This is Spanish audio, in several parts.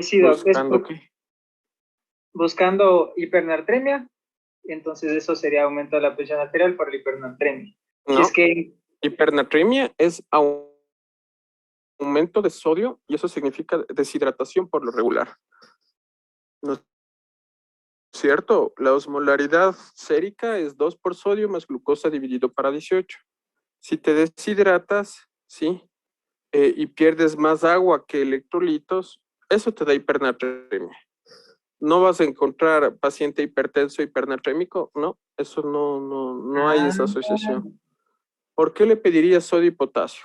Sí, Doc, ¿Buscando qué? buscando hipernatremia, entonces eso sería aumento de la presión arterial por la hipernatremia. Si es No, que hipernatremia es aumento de sodio y eso significa deshidratación por lo regular. ¿No es cierto? La osmolaridad sérica es 2 por sodio más glucosa dividido para 18. Si te deshidratas, ¿sí? Y pierdes más agua que electrolitos, eso te da hipernatremia. No vas a encontrar paciente hipertenso hipernatrémico, no, eso no hay esa asociación. ¿Por qué le pedirías sodio y potasio?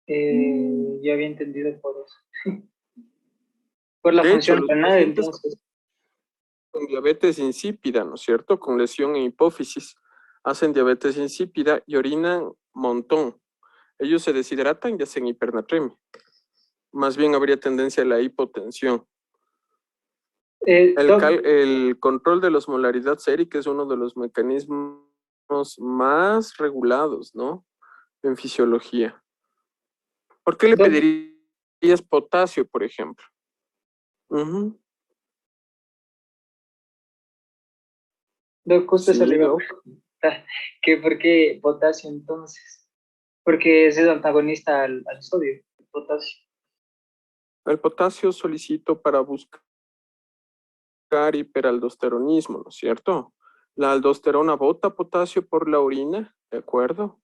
ya había entendido por eso. Por la De hecho, función los renal, pacientes entonces. con diabetes insípida, ¿no es cierto? Con lesión en hipófisis, hacen diabetes insípida y orinan montón. Ellos se deshidratan y hacen hipernatremia. Más bien habría tendencia a la hipotensión. Doc, El control de la osmolaridad sérica es uno de los mecanismos más regulados, ¿no? En fisiología. ¿Por qué le Doc, pedirías potasio, por ejemplo? Ujú. Doc, justo se le Sí, iba a Doc. preguntar, que por qué potasio entonces, porque es el antagonista al sodio, el potasio. El potasio solicito para buscar hiperaldosteronismo, ¿no es cierto? La aldosterona bota potasio por la orina, ¿de acuerdo?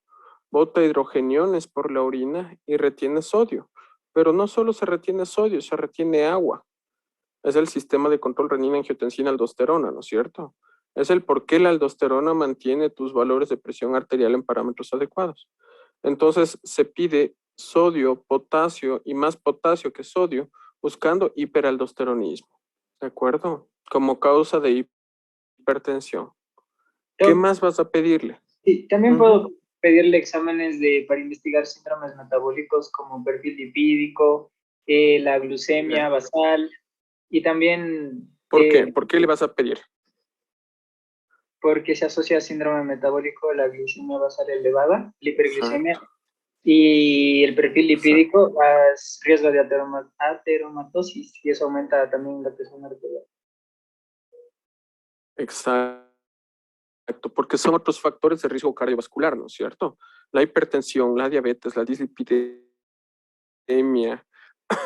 Bota hidrogeniones por la orina y retiene sodio. Pero no solo se retiene sodio, se retiene agua. Es el sistema de control renina-angiotensina-aldosterona, ¿no es cierto? Es el por qué la aldosterona mantiene tus valores de presión arterial en parámetros adecuados. Entonces se pide sodio, potasio y más potasio que sodio, buscando hiperaldosteronismo, ¿de acuerdo? Como causa de hipertensión. ¿Qué Doc, más vas a pedirle? sí, también Ujú. puedo pedirle exámenes para investigar síndromes metabólicos como perfil lipídico, la glucemia Ya. basal y también ¿Por qué? ¿Por qué le vas a pedir? porque se asocia a síndrome metabólico la glucemia basal elevada, la hiperglicemia, Exacto, y el perfil exacto, lipídico es riesgo de ateromatosis y eso aumenta también la presión arterial. exacto, porque son otros factores de riesgo cardiovascular, ¿no es cierto? La hipertensión, la diabetes, la dislipidemia,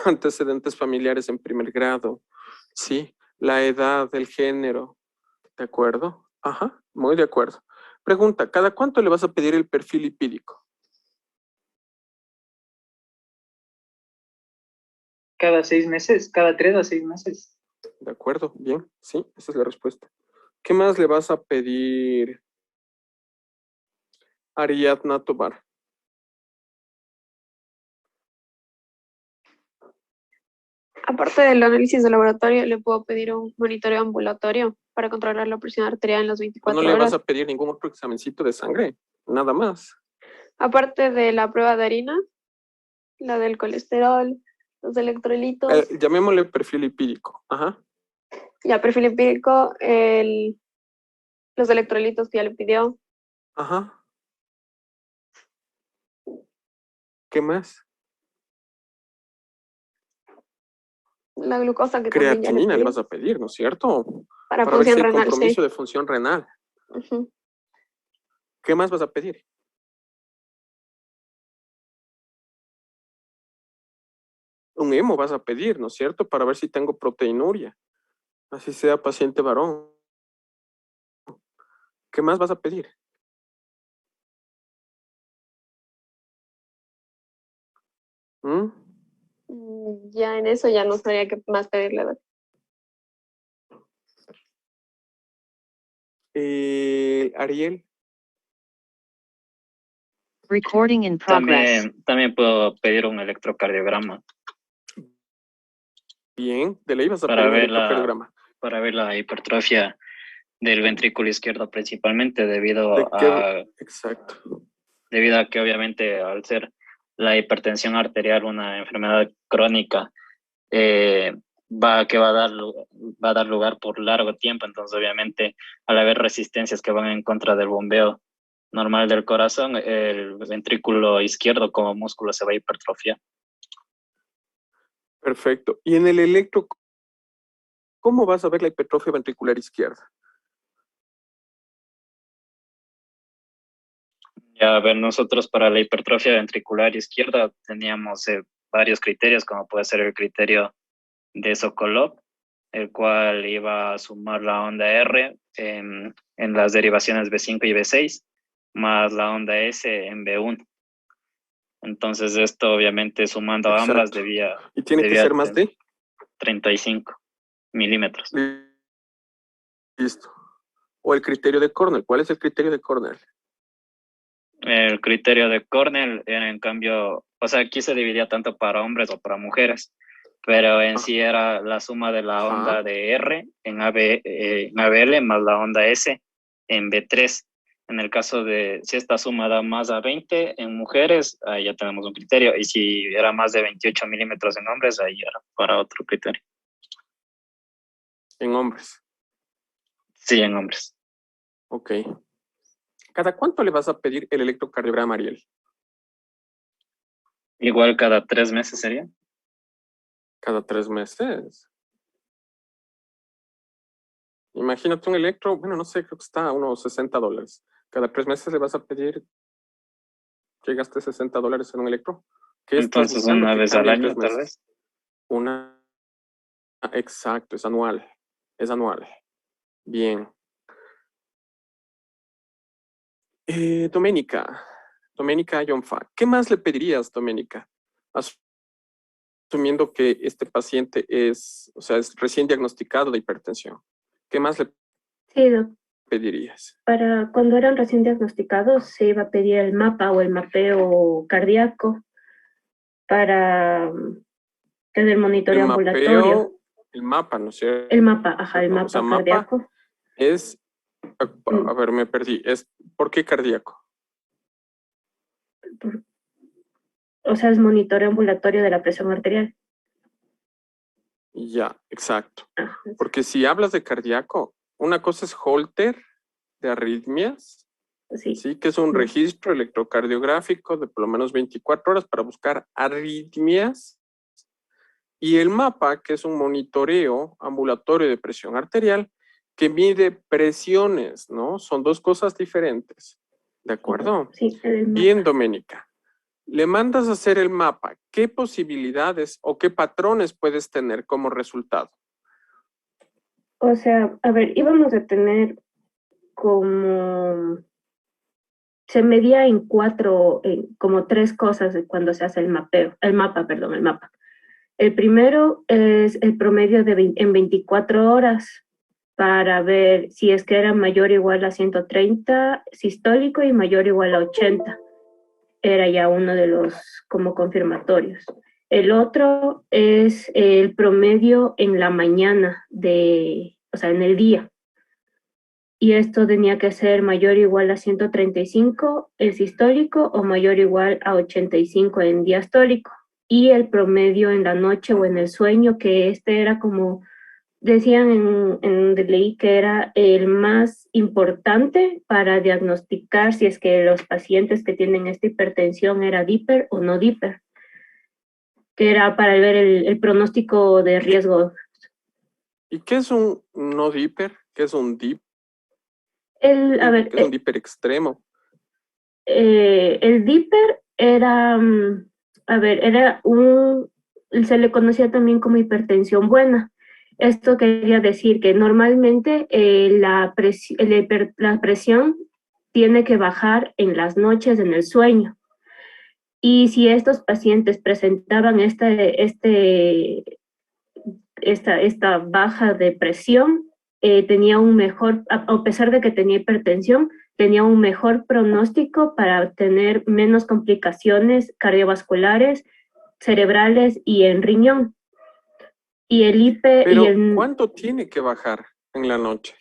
antecedentes familiares en primer grado, ¿sí? La edad, el género, ¿de acuerdo? Ajá, muy de acuerdo. Pregunta, ¿cada cuánto le vas a pedir el perfil lipídico? Cada 6 meses, cada 3 a 6 meses. ¿De acuerdo? Bien, sí, esa es la respuesta. ¿Qué más le vas a pedir a Ariadna Tobar? Aparte del análisis de laboratorio, le puedo pedir un monitoreo ambulatorio para controlar la presión arterial en las Pues no 24 le vas horas. a pedir ningún otro examencito de sangre, nada más. Aparte de la prueba de harina, la del colesterol, los electrolitos, Llamémosle perfil lipídico. Ajá. ya perfil empírico, los electrolitos que ya le pidió, Ajá. ¿Qué más? la glucosa que también ya le Creatinina le pidió, vas a pedir, ¿no es cierto? para Para ver si función hay renal, compromiso sí. de función renal. Ujú. ¿Qué más vas a pedir? Un hemo vas a pedir, ¿no es cierto? Para ver si tengo proteinuria. Así sea paciente varón. ¿Qué más vas a pedir? ¿Mm? Ya en eso ya no sabría qué más pedirle. ¿Verdad? Ariel, Recording in progress. También puedo pedir un electrocardiograma bien. De ley vas a para pedir un ver electrocardiograma. para ver la hipertrofia del ventrículo izquierdo principalmente ¿De qué? Exacto. debido a que obviamente al ser la hipertensión arterial una enfermedad crónica, va a dar lugar por largo tiempo, entonces obviamente al haber resistencias que van en contra del bombeo normal del corazón, el ventrículo izquierdo como músculo se va a hipertrofiar. Perfecto. Y en el electro, ¿cómo vas a ver la hipertrofia ventricular izquierda? Ya, a ver, nosotros para la hipertrofia ventricular izquierda teníamos varios criterios, como puede ser el criterio de Sokolov, el cual iba a sumar la onda R en las derivaciones B5 y B6, más la onda S en B1. Entonces esto obviamente sumando a ambas Exacto. ¿Y tiene que ser más de? 35 milímetros. Listo. O el criterio de Cornell. ¿Cuál es el criterio de Cornell? El criterio de Cornell era en cambio, o sea, aquí se dividía tanto para hombres o para mujeres, pero en sí era la suma de la onda de R en ABL más la onda S en B3. En el caso de si esta suma da más a 20 en mujeres, ahí ya tenemos un criterio. Y si era más de 28 milímetros en hombres, ahí era para otro criterio. En hombres. Sí, en hombres. Ok. ¿Cada cuánto le vas a pedir el electrocardiograma, Ariel? Igual cada 3 meses sería. Cada 3 meses. Imagínate un electro, bueno, no sé, creo que está a unos $60. Cada 3 meses le vas a pedir que gaste $60 en un electro. ¿Qué estás Entonces buscando una que vez al cambie en año 3 tal meses? vez. Exacto, es anual. Es anual. Bien. Doménica Yonfa, ¿qué más le pedirías, Doménica? Asumiendo que este paciente es recién diagnosticado de hipertensión. ¿Qué más le Sí, doc. pedirías? Para cuando eran recién diagnosticados se iba a pedir el mapa o el mapeo cardíaco para tener monitoreo ambulatorio. El mapa, ¿no es cierto? El mapa, ajá, el mapa O sea, cardíaco. mapa es, a ver, me perdí. ¿Por qué cardíaco? O sea, es monitoreo ambulatorio de la presión arterial. Ya, exacto. Ajá. Porque si hablas de cardíaco, una cosa es Holter de arritmias, sí, que es un registro electrocardiográfico de por lo menos 24 horas para buscar arritmias, y el mapa, que es un monitoreo ambulatorio de presión arterial, que mide presiones, ¿no? Son dos cosas diferentes. ¿De acuerdo? Sí, el mapa. Bien, Doménica. Le mandas a hacer el mapa. ¿Qué posibilidades o qué patrones puedes tener como resultado? O sea, a ver, íbamos a tener como... Se medía en como 3 cosas cuando se hace el mapeo, el mapa. El primero es el promedio en 24 horas para ver si es que era mayor o igual a 130 sistólico y mayor o igual a 80. Era ya uno de los como confirmatorios. El otro es el promedio en la mañana o sea, en el día. y esto tenía que ser mayor o igual a 135 en sistólico o mayor o igual a 85 en diastólico, y el promedio en la noche o en el sueño, que este era como decían en donde leí que era el más importante para diagnosticar si es que los pacientes que tienen esta hipertensión era DIPER o no DIPER, que era para ver el pronóstico de riesgo. ¿Y qué es un no diper? ¿Qué es un dip? A ver, ¿Qué es un diper extremo? el DIPER era, a ver, se le conocía también como hipertensión buena. Esto quería decir que normalmente la presión tiene que bajar en las noches, en el sueño. Y si estos pacientes presentaban esta baja de presión, tenía un mejor, a pesar de que tenía hipertensión, tenía un mejor pronóstico para tener menos complicaciones cardiovasculares, cerebrales y en riñón. Y el IP Pero, y el ¿cuánto tiene que bajar en la noche?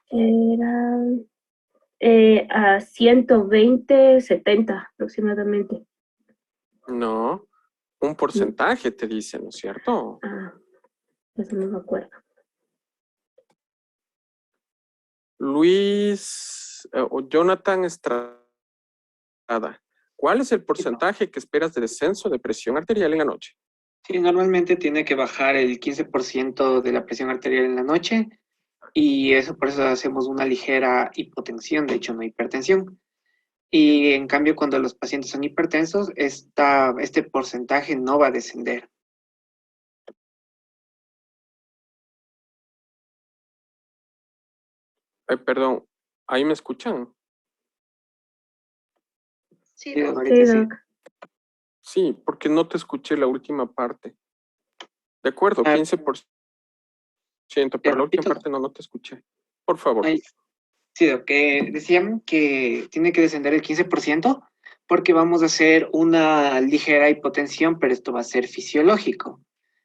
era a 120, 70 aproximadamente. No, un porcentaje te dice, ¿no es cierto? Eso no me acuerdo. Luis o Jonathan Estrada, ¿cuál es el porcentaje que esperas de descenso de presión arterial en la noche? Sí, normalmente tiene que bajar el 15% de la presión arterial en la noche, y eso por eso hacemos una ligera hipotensión, de hecho no hipertensión. Y en cambio, cuando los pacientes son hipertensos, este porcentaje no va a descender. Perdón, ¿ahí me escuchan? Sí, Sí, Doc. ahorita sí. Doc. Sí, porque no te escuché la última parte. De acuerdo, 15%, pero la última repito. parte no te escuché. Por favor. Sí, Doc, que decían que tiene que descender el 15% porque vamos a hacer una ligera hipotensión, pero esto va a ser fisiológico.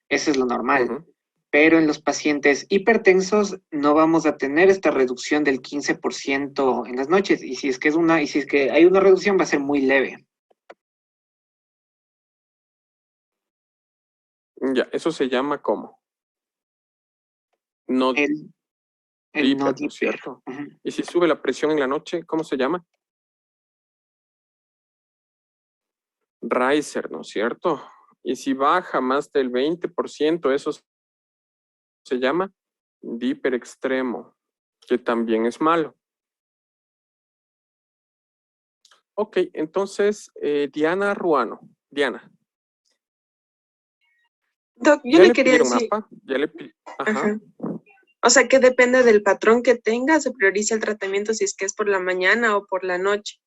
Eso es lo normal. Ujú. Pero en los pacientes hipertensos no vamos a tener esta reducción del 15% en las noches. Y si es que hay una reducción, va a ser muy leve. Ya, eso se llama ¿cómo? No El diper, no ¿no es diper. cierto? Ujú. Y si sube la presión en la noche, ¿cómo se llama? Riser, ¿no es cierto? Y si baja más del 20%, eso se llama diper extremo, que también es malo. Ok, entonces, Diana Ruano. Diana. Doc, yo ¿Ya le le quería pidieron decir, mapa? Ajá. ajá. O sea, que depende del patrón que tenga, se prioriza el tratamiento si es que es por la mañana o por la noche.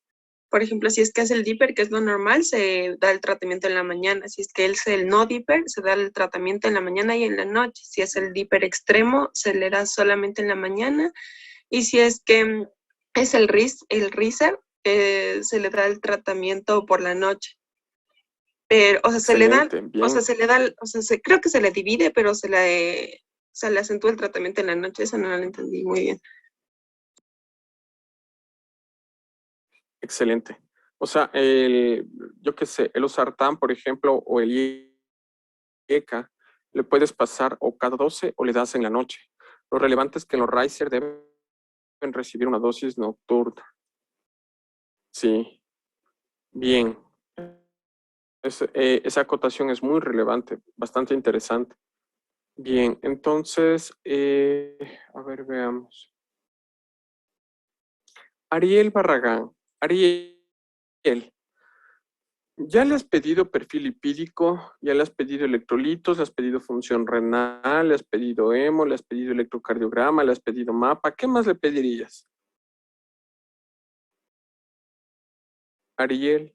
Por ejemplo, si es que es el DIPER, que es lo normal, se da el tratamiento en la mañana. Si es que es el no DIPER, se da el tratamiento en la mañana y en la noche. Si es el DIPER extremo, se le da solamente en la mañana. Y si es que es el RISER, se le da el tratamiento por la noche. Pero, o sea, se le da, Excelente, bien. o sea, se le da, o sea, creo que se le divide, pero se le acentúa el tratamiento en la noche. Eso no lo entendí muy bien. Excelente. O sea, yo qué sé, el Losartán, por ejemplo, o el IECA, le puedes pasar o cada 12 o le das en la noche. Lo relevante es que los Riser deben recibir una dosis nocturna. Sí, bien. Esa acotación es muy relevante, bastante interesante. Bien, entonces, a ver, veamos. Ariel Barragán. Ariel, ¿ya le has pedido perfil lipídico? ¿Ya le has pedido electrolitos? ¿Le has pedido función renal? ¿Le has pedido hemo? ¿Le has pedido electrocardiograma? ¿Le has pedido mapa? ¿Qué más le pedirías? Ariel.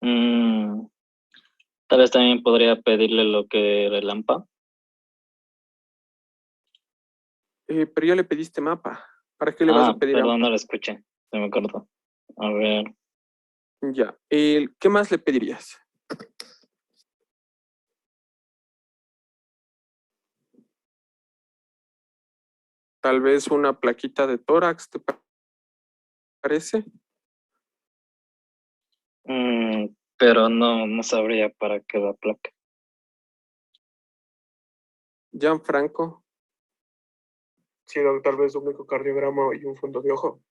Tal vez también podría pedirle lo que era el AMPA. Pero ya le pediste mapa. ¿Para qué le vas a pedir Perdón, AMPA? no lo escuché. Se me cortó. A ver. Ya. ¿Qué más le pedirías? Tal vez una plaquita de tórax, ¿te parece? Pero no sabría para qué la placa. Gianfranco, Sí, doc, tal vez un ecocardiograma y un fondo de ojo.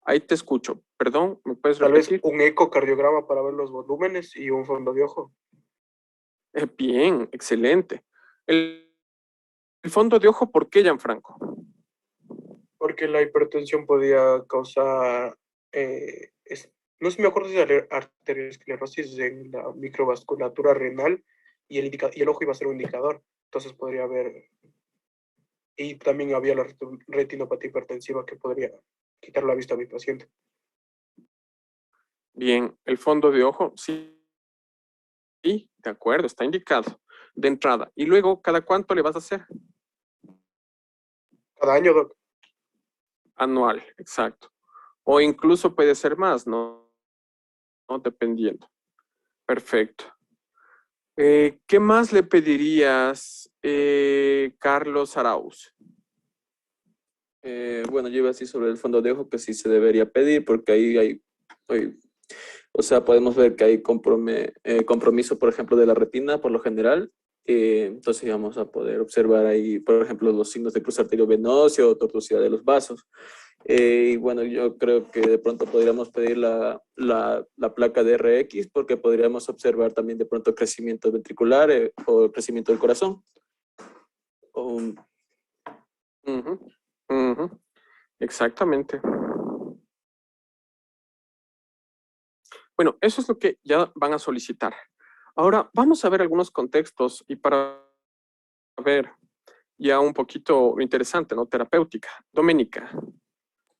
ahí te escucho. Perdón, ¿me puedes Tal vez repetir? un ecocardiograma para ver los volúmenes y un fondo de ojo. Bien, excelente. El fondo de ojo, ¿por qué, Gianfranco? Porque la hipertensión podía causar, no sé si me acuerdo si era arteriosclerosis en la microvasculatura renal y y el ojo iba a ser un indicador. Entonces podría haber, y también había la retinopatía hipertensiva que podría quitar la vista a mi paciente. Bien, el fondo de ojo, sí, de acuerdo, está indicado de entrada. Y luego, ¿cada cuánto le vas a hacer? Cada año, doc. Anual, exacto. O incluso puede ser más, ¿no? ¿No? Dependiendo. Perfecto. ¿Qué más le pedirías, Carlos Arauz? Bueno, yo iba a decir sobre el fondo de ojo que sí se debería pedir porque ahí o sea, podemos ver que hay compromiso, por ejemplo, de la retina por lo general. Entonces vamos a poder observar ahí, por ejemplo, los signos de cruz arteriovenoso o tortuosidad de los vasos. Y bueno, yo creo que de pronto podríamos pedir la placa de RX porque podríamos observar también de pronto crecimiento ventricular o crecimiento del corazón. O, Ujú, ujú, exactamente. Bueno, eso es lo que ya van a solicitar. Ahora, vamos a ver algunos contextos y para ver ya un poquito lo interesante, ¿no? Terapéutica. Doménica,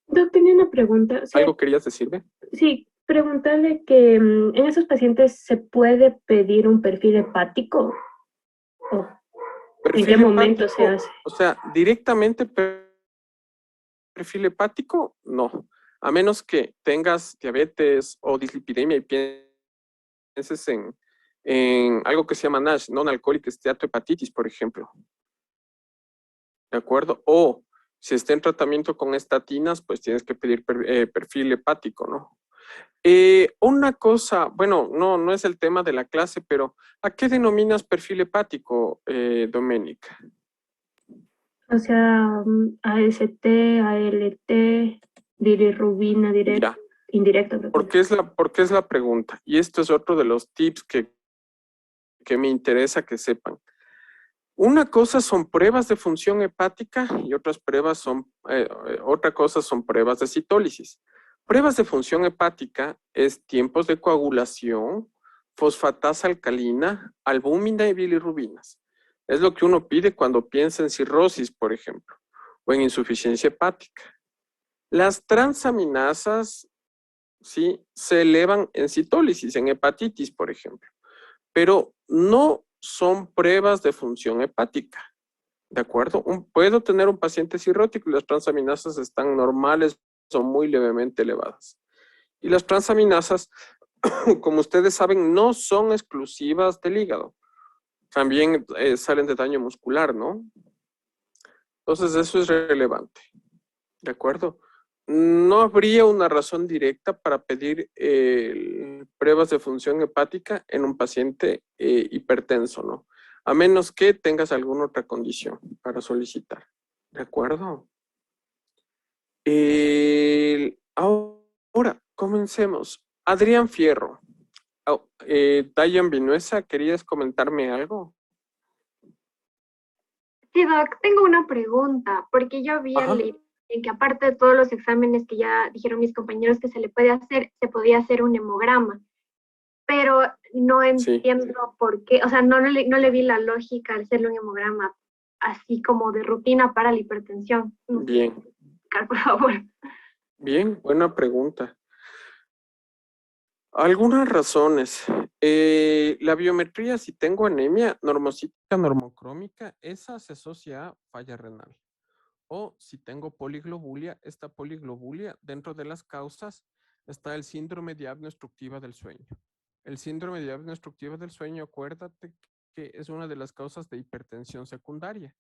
Doc, tenía una pregunta. ¿algo querías decirme? Sí, preguntarle que en esos pacientes se puede pedir un perfil hepático. ¿O en qué Perfil momento se hepático, hace? o sea, directamente perfil hepático, no. A menos que tengas diabetes o dislipidemia y pienses en algo que se llama NASH, non-alcoholic steatohepatitis, por ejemplo. ¿De acuerdo? O si está en tratamiento con estatinas, pues tienes que pedir perfil hepático, ¿no? Una cosa, bueno, no es el tema de la clase, pero ¿a qué denominas perfil hepático, Doménica? O sea, AST, ALT, bilirrubina Mira, indirecta. ¿por qué es la pregunta? Y esto es otro de los tips que me interesa que sepan. Una cosa son pruebas de función hepática y otra cosa son pruebas de citólisis. Pruebas de función hepática es tiempos de coagulación, fosfatasa alcalina, albúmina y bilirrubinas. Es lo que uno pide cuando piensa en cirrosis, por ejemplo, o en insuficiencia hepática. Las transaminasas, sí, se elevan en citólisis, en hepatitis, por ejemplo, pero no son pruebas de función hepática. ¿De acuerdo? Puedo tener un paciente cirrótico y las transaminasas están normales, son muy levemente elevadas. Y las transaminasas, como ustedes saben, no son exclusivas del hígado. También salen de daño muscular, ¿no? Entonces eso es relevante. ¿De acuerdo? No habría una razón directa para pedir pruebas de función hepática en un paciente hipertenso, ¿no? A menos que tengas alguna otra condición para solicitar. ¿De acuerdo? Ahora, comencemos. Adrián Fierro. Dayan Vinuesa, ¿querías comentarme algo? Sí, Doc, tengo una pregunta, porque yo había Ajá. leído en que aparte de todos los exámenes que ya dijeron mis compañeros que se le puede hacer, se podía hacer un hemograma, pero no Sí. entiendo por qué, o sea, no le vi la lógica al hacerle un hemograma así como de rutina para la hipertensión. No sé, Bien. explicar, por favor. Bien, buena pregunta. Algunas razones. La biometría, si tengo anemia normocítica normocrómica, esa se asocia a falla renal. O si tengo poliglobulia, esta poliglobulia, dentro de las causas, está el síndrome de apnea obstructiva del sueño. El síndrome de apnea obstructiva del sueño, acuérdate que es una de las causas de hipertensión secundaria.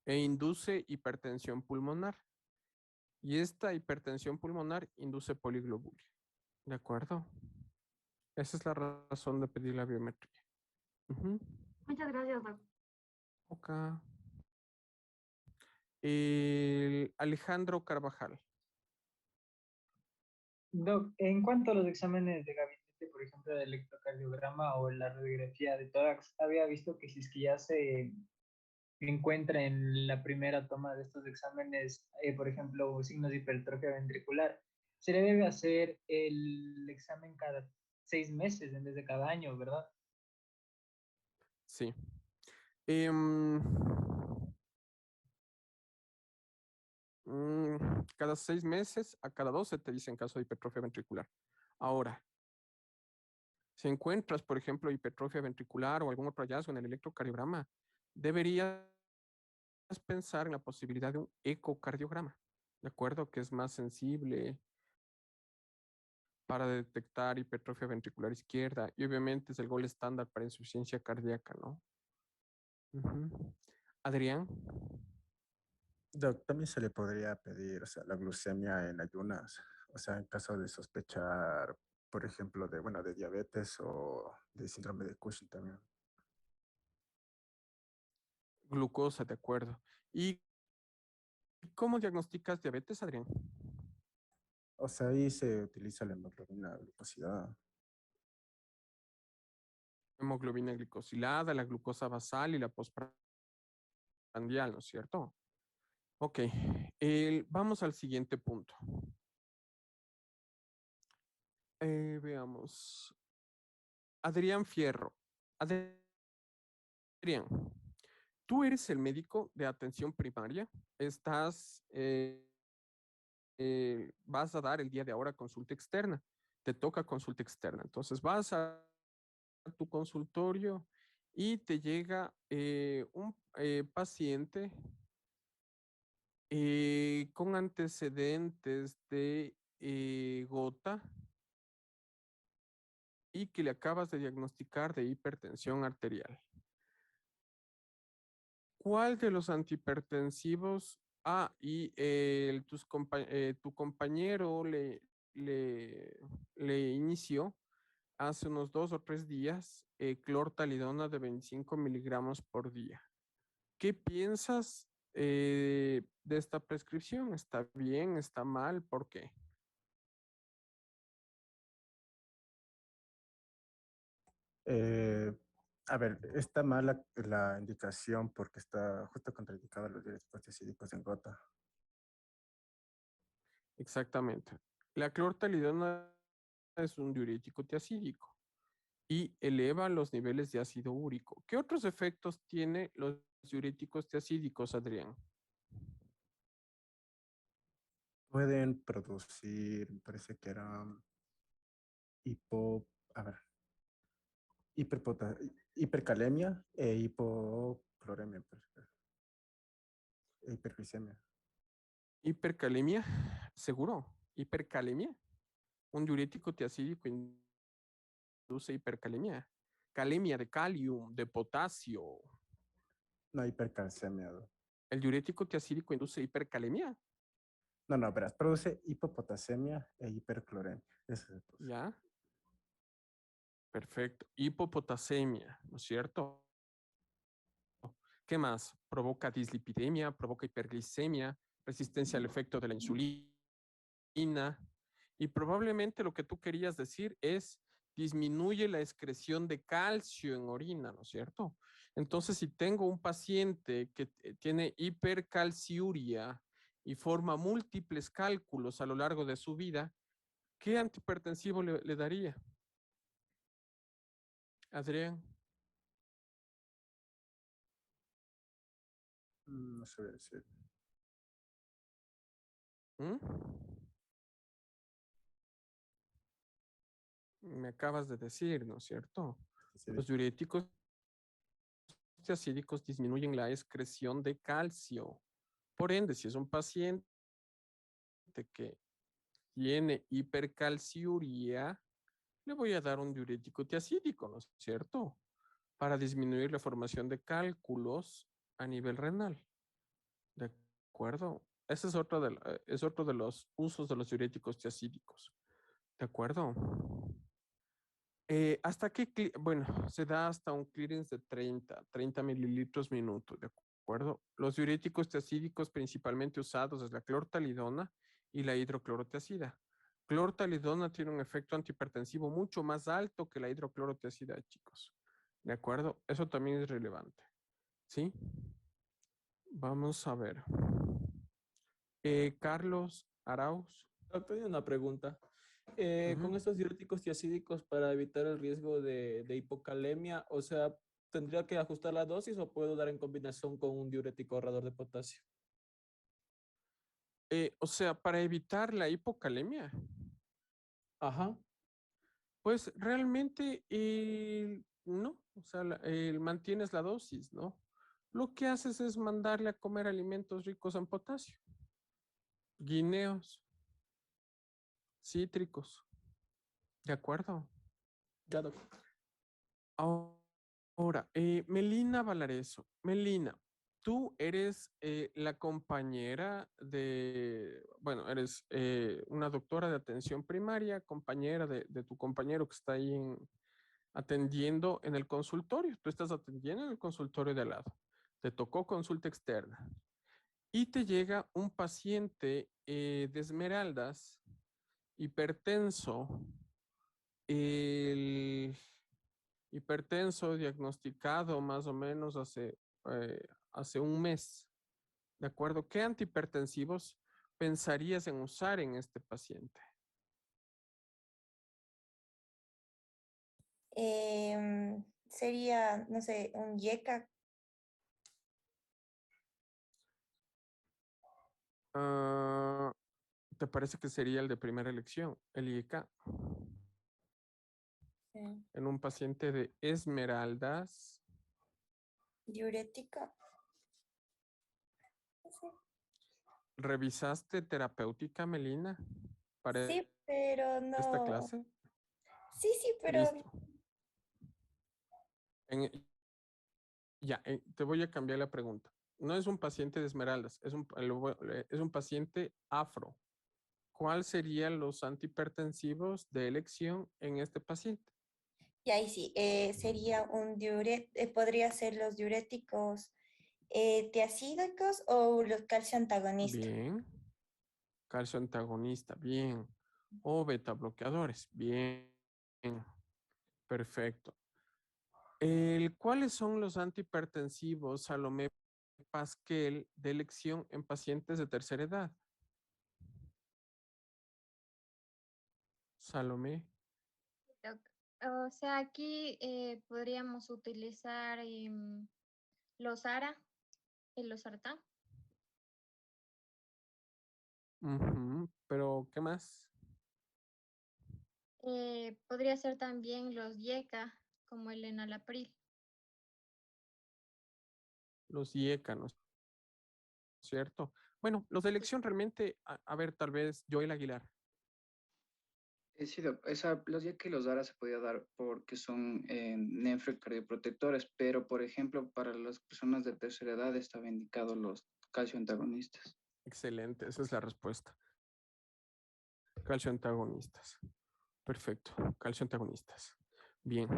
e induce hipertensión pulmonar. Y esta hipertensión pulmonar induce poliglobulia. ¿De acuerdo? Esa es la razón de pedir la biometría. Ujú. Muchas gracias, Doc. Ok. Alejandro Carvajal. Doc, en cuanto a los exámenes de gabinete, por ejemplo, de electrocardiograma o la radiografía de tórax, había visto que si es que ya se encuentra en la primera toma de estos exámenes, por ejemplo, signos de hipertrofia ventricular, se le debe hacer el examen cada 6 meses en vez de cada año, ¿verdad? Sí. Cada 6 meses, a cada 12 te dicen caso de hipertrofia ventricular. Ahora, si encuentras, por ejemplo, hipertrofia ventricular o algún otro hallazgo en el electrocardiograma, deberías pensar en la posibilidad de un ecocardiograma, ¿de acuerdo? Que es más sensible para detectar hipertrofia ventricular izquierda y obviamente es el gol estándar para insuficiencia cardíaca, ¿no? Ujú. Adrián. Doc, también se le podría pedir, o sea, la glucemia en ayunas, o sea, en caso de sospechar, por ejemplo, de, bueno, de diabetes o de síndrome de Cushing también. Glucosa, de acuerdo. ¿Y cómo diagnosticas diabetes, Adrián? O sea, ahí se utiliza la hemoglobina glucosilada. Hemoglobina glicosilada, la glucosa basal y la postprandial, ¿no es cierto? Ok, vamos al siguiente punto. Veamos. Adrián Fierro. Adrián, tú eres el médico de atención primaria. Vas a dar el día de ahora consulta externa. Te toca consulta externa. Entonces vas a tu consultorio y te llega un paciente con antecedentes de gota y que le acabas de diagnosticar de hipertensión arterial. ¿Cuál de los antihipertensivos? Y tu compañero le inició hace unos 2 o 3 días clortalidona de 25 miligramos por día. ¿Qué piensas de esta prescripción? ¿Está bien? ¿Está mal? ¿Por qué? Eh, a ver, está mala la indicación porque está justo contraindicada los diuréticos tiazídicos en gota. Exactamente. La clortalidona es un diurético tiazídico y eleva los niveles de ácido úrico. ¿Qué otros efectos tiene los diuréticos tiazídicos, Adrián? Pueden producir, me parece que era a ver, hipercalemia e hipocloremia, hiperglicemia. Hipercalemia, seguro. Hipercalemia. Un diurético tiazídico induce hipercalemia. Calemia de calium, de potasio. No, hipercalcemia. ¿El diurético tiazídico induce hipercalemia? No, verás, produce hipopotasemia e hipercloremia. Eso se produce. Ya. Perfecto. Hipopotasemia, ¿no es cierto? ¿Qué más? Provoca dislipidemia, provoca hiperglicemia, resistencia al efecto de la insulina. Y probablemente lo que tú querías decir es disminuye la excreción de calcio en orina, ¿no es cierto? Entonces, si tengo un paciente que tiene hipercalciuria y forma múltiples cálculos a lo largo de su vida, ¿qué antihipertensivo le daría? Adrián. No sé decir. ¿Mm? Me acabas de decir, ¿no es cierto? Sí. Los diuréticos tiazídicos disminuyen la excreción de calcio. Por ende, si es un paciente que tiene hipercalciuria, le voy a dar un diurético tiazídico, ¿no es cierto? Para disminuir la formación de cálculos a nivel renal. ¿De acuerdo? Ese es otro de los usos de los diuréticos tiacídicos. ¿De acuerdo? ¿Hasta qué? Bueno, se da hasta un clearance de 30 mililitros minuto, ¿de acuerdo? Los diuréticos tiacídicos principalmente usados es la clortalidona y la hidroclorotiazida. Clortalidona tiene un efecto antihipertensivo mucho más alto que la hidroclorotiazida, chicos. ¿De acuerdo? Eso también es relevante. ¿Sí? Vamos a ver. Carlos Arauz. Doctor, tengo una pregunta. Con Ujú. estos diuréticos tiacídicos para evitar el riesgo de hipocalemia, o sea, ¿tendría que ajustar la dosis o puedo dar en combinación con un diurético ahorrador de potasio? O sea, para evitar la hipocalemia, Ajá. pues realmente no, o sea, mantienes la dosis, ¿no? Lo que haces es mandarle a comer alimentos ricos en potasio, guineos, cítricos, ¿de acuerdo? Ya, doctor. Ahora, Melina Valareso. Melina, tú eres la compañera bueno, eres una doctora de atención primaria, compañera de tu compañero que está ahí atendiendo en el consultorio. Tú estás atendiendo en el consultorio de al lado. Te tocó consulta externa y te llega un paciente de Esmeraldas, hipertenso, el hipertenso diagnosticado más o menos hace un mes. ¿De acuerdo? ¿Qué antihipertensivos pensarías en usar en este paciente? Sería, no sé, un YECA. Ah, ¿te parece que sería el de primera elección, el IEK? En un paciente de Esmeraldas. Diurética. Sí, ¿Revisaste terapéutica, Melina, para sí, pero esta no. clase? Sí, sí, pero Listo. Ya, te voy a cambiar la pregunta. No es un paciente de Esmeraldas, es un paciente afro. ¿Cuál serían los antihipertensivos de elección en este paciente? y ahí sí, sería un podría ser los diuréticos tiacídicos o los calcio antagonista. Bien. Calcio antagonista, bien. O beta bloqueadores, bien. Perfecto. ¿Cuáles son los antihipertensivos Salomé Pasquel de elección en pacientes de tercera edad? Salomé. O sea, aquí podríamos utilizar los ARA, el losartán. Ujú, pero, ¿qué más? Podría ser también los YECA, como el enalapril. Los IECANOS, ¿cierto? Bueno, los de elección realmente, a ver, tal vez Joel Aguilar. Sí, los ya que los DARA se podía dar porque son nefrocardioprotectores, pero por ejemplo para las personas de tercera edad estaba indicado los calcio antagonistas. Excelente, esa es la respuesta. Calcio antagonistas. Perfecto, calcio antagonistas. Bien.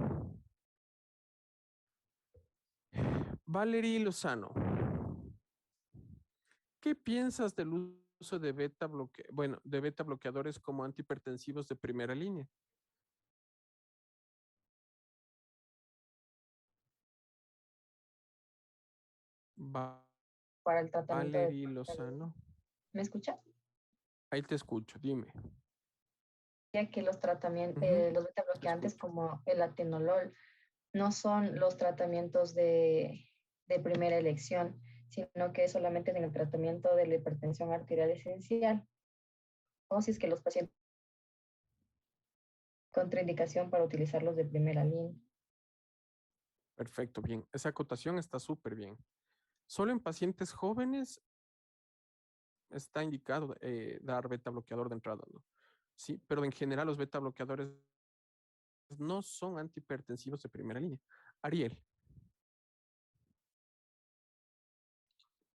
Valerie Lozano. ¿Qué piensas del uso de de beta bloqueadores como antihipertensivos de primera línea? Para el tratamiento de... Valerie Lozano. ¿Me escucha? Ahí te escucho, dime. Ya que los tratamientos, Ujú, los beta te bloqueantes escucho. como el atenolol no son los tratamientos de primera elección, sino que solamente en el tratamiento de la hipertensión arterial esencial, o si es que los pacientes contraindicación para utilizarlos de primera línea. Perfecto, bien. Esa acotación está súper bien. Solo en pacientes jóvenes está indicado dar beta bloqueador de entrada, ¿no? Sí, pero en general los beta bloqueadores no son antihipertensivos de primera línea. Ariel.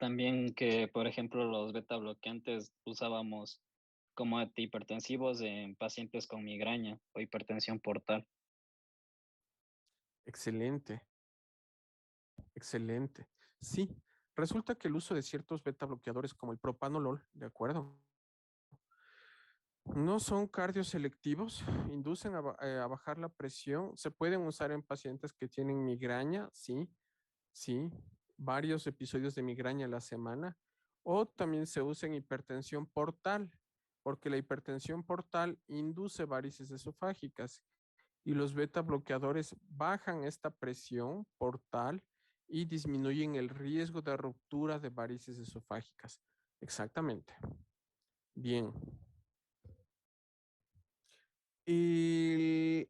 también que, por ejemplo, los beta bloqueantes usábamos como antihipertensivos en pacientes con migraña o hipertensión portal. Excelente, excelente. Sí, resulta que el uso de ciertos beta bloqueadores como el propanolol, ¿de acuerdo? No son cardioselectivos, inducen a bajar la presión. Se pueden usar en pacientes que tienen migraña, sí, sí, varios episodios de migraña a la semana. O también se usa en hipertensión portal, porque la hipertensión portal induce varices esofágicas y los beta bloqueadores bajan esta presión portal y disminuyen el riesgo de ruptura de varices esofágicas. Exactamente. Bien. Y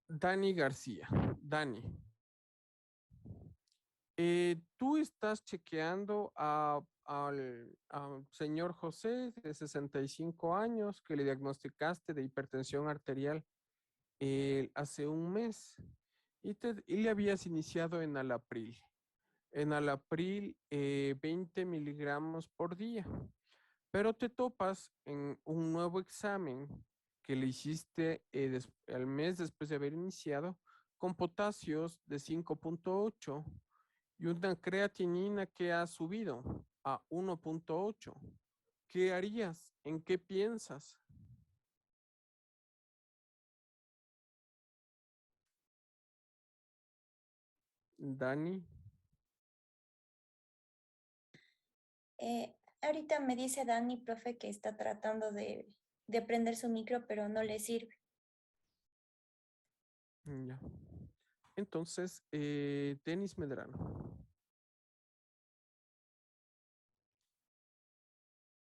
Dani García. Dani, tú estás chequeando al señor José de 65 años que le diagnosticaste de hipertensión arterial hace un mes y le habías iniciado en Alapril. En Alapril 20 miligramos por día, pero te topas en un nuevo examen que le hiciste al mes después de haber iniciado con potasios de 5.8 y una creatinina que ha subido a 1.8. ¿Qué harías? ¿En qué piensas? Dani. Ahorita me dice Dani, profe, que está tratando de prender su micro, pero no le sirve. Ya. Entonces, Denis Medrano.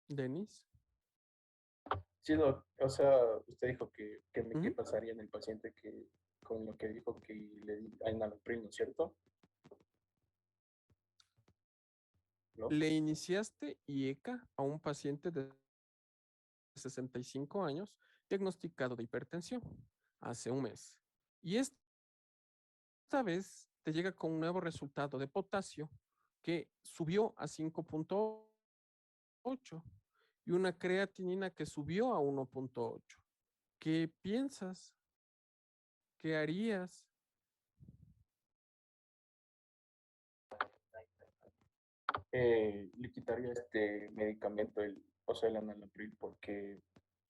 Denis. Sí, o sea, usted dijo que qué pasaría en el paciente que con lo que dijo que le di a enalapril, ¿no es cierto? ¿No? Le iniciaste IECA a un paciente de 65 años diagnosticado de hipertensión hace un mes. Y esta vez te llega con un nuevo resultado de potasio que subió a 5.8 y una creatinina que subió a 1.8. ¿Qué piensas? ¿Qué harías? Le quitaría este medicamento, o sea, el enalapril, porque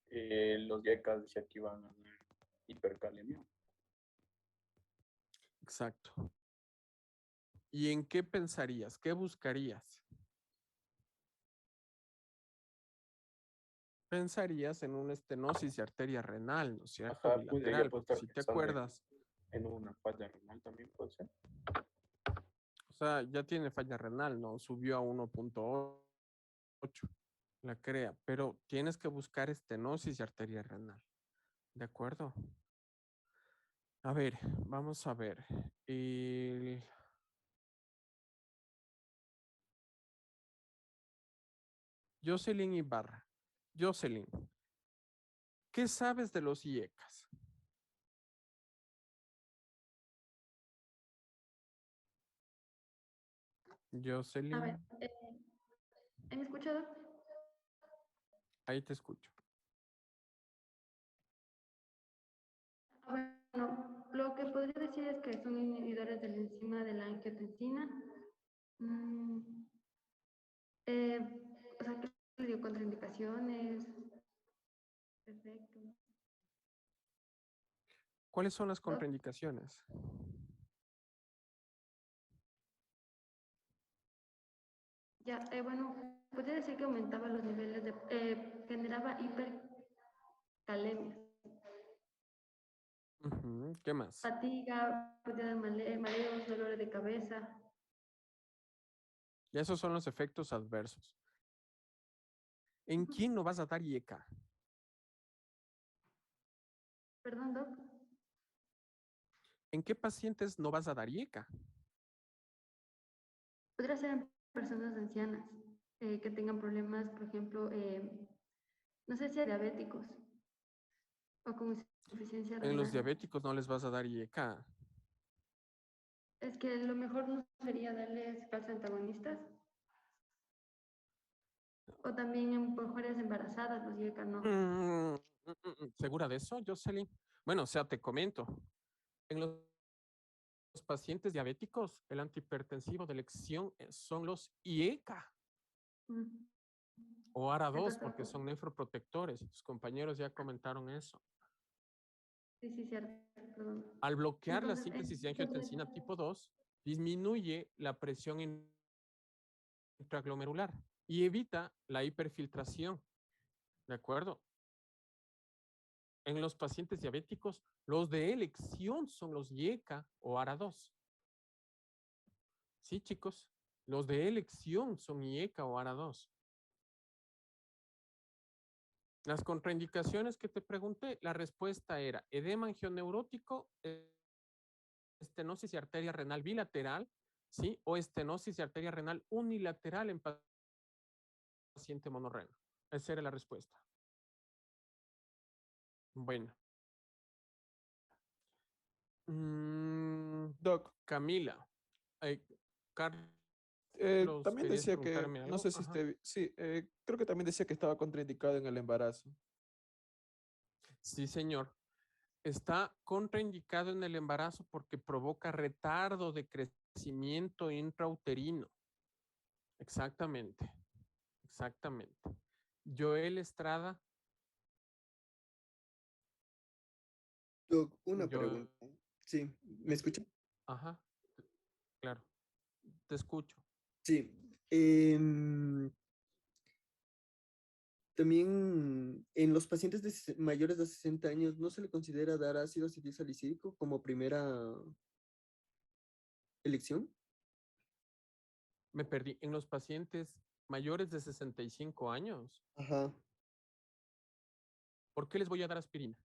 los YECA decía que iban a dar hipercalemia. Exacto. ¿Y en qué pensarías? ¿Qué buscarías? Pensarías en una estenosis de arteria renal, ¿no es cierto? Ajá, pues ella Bilateral, puede porque estar si te pensando acuerdas, en una falla renal también, puede ser. o sea, ya tiene falla renal, ¿no? Subió a 1.8, la CREA, pero tienes que buscar estenosis de arteria renal, ¿de acuerdo? A ver, vamos a ver. Jocelyn Ibarra. Jocelyn, ¿qué sabes de los IECAS? A ver, Jocelyn, ¿han escuchado? ahí te escucho. Bueno, lo que podría decir es que son inhibidores de la enzima de la angiotensina. O sea, ¿qué le dio contraindicaciones? Perfecto. ¿Cuáles son las contraindicaciones? Ya, bueno, podría decir que aumentaba los niveles de, generaba hipercalemia, ¿Qué más? fatiga, pérdida de mareos, dolores de cabeza. Y esos son los efectos adversos. ¿En quién no vas a dar IECA? Perdón, Doc. ¿En qué pacientes no vas a dar IECA? Podría ser en personas ancianas que tengan problemas, por ejemplo, no sé si diabéticos o con insuficiencia En los renal. diabéticos no les vas a dar IECA. Es que lo mejor no sería darles calcio antagonistas. O también en mujeres embarazadas, los IECA no. ¿Segura de eso, Jocelyn? Bueno, o sea, te comento. En los pacientes diabéticos, el antihipertensivo de elección son los IECA o ARA2, porque son nefroprotectores. Tus compañeros ya comentaron eso. Sí, cierto. Perdón. Al bloquear la Entonces, síntesis de angiotensina tipo 2, disminuye la presión intraglomerular y evita la hiperfiltración. ¿De acuerdo? En los pacientes diabéticos, los de elección son los IECA o ARA2. Sí, chicos, los de elección son IECA o ARA2. Las contraindicaciones que te pregunté, la respuesta era edema angioneurótico, estenosis de arteria renal bilateral, ¿sí? O estenosis de arteria renal unilateral en paciente monorrenal. Esa era la respuesta. Bueno. Doc. Camila. Carlos, También ¿querías decía que, preguntarme no algo? sé si Ajá. sí, creo que también decía que estaba contraindicado en el embarazo. Sí, señor. Está contraindicado en el embarazo porque provoca retardo de crecimiento intrauterino. Exactamente. Exactamente. Joel Estrada. Doc, una Joel. pregunta. Sí, ¿me escucha? Ajá. Claro. Te escucho. Sí. También en los pacientes mayores de 60 años, ¿no se le considera dar ácido acetilsalicílico como primera elección? Me perdí. En los pacientes mayores de 65 años, Ajá. ¿por qué les voy a dar aspirina?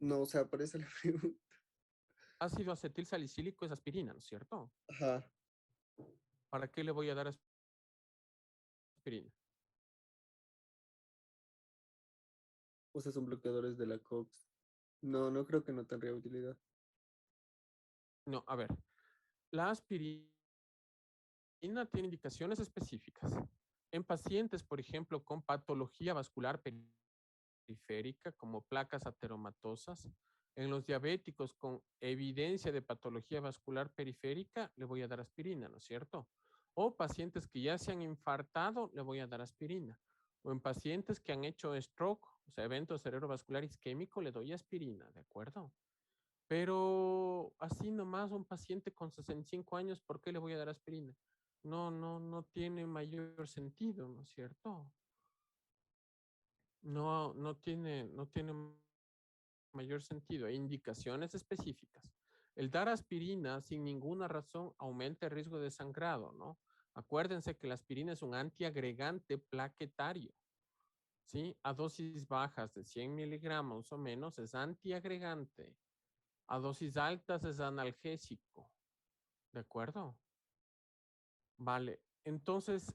No, o sea, por eso la pregunta. Ácido acetilsalicílico es aspirina, ¿no es cierto? Ajá. ¿Para qué le voy a dar aspirina? O sea, son bloqueadores de la COX. No, no creo que no tendría utilidad. No, a ver. La aspirina tiene indicaciones específicas. En pacientes, por ejemplo, con patología vascular periférica, como placas ateromatosas, en los diabéticos con evidencia de patología vascular periférica, le voy a dar aspirina, ¿no es cierto? O pacientes que ya se han infartado, le voy a dar aspirina. O en pacientes que han hecho stroke, o sea, evento cerebrovascular isquémico, le doy aspirina, ¿de acuerdo? Pero así nomás un paciente con 65 años, ¿por qué le voy a dar aspirina? No tiene mayor sentido, ¿no es cierto? No tiene mayor sentido. Hay indicaciones específicas. El dar aspirina sin ninguna razón aumenta el riesgo de sangrado, ¿no? Acuérdense que la aspirina es un antiagregante plaquetario, ¿sí? A dosis bajas de 100 miligramos o menos es antiagregante. A dosis altas es analgésico. ¿De acuerdo? Vale. Entonces,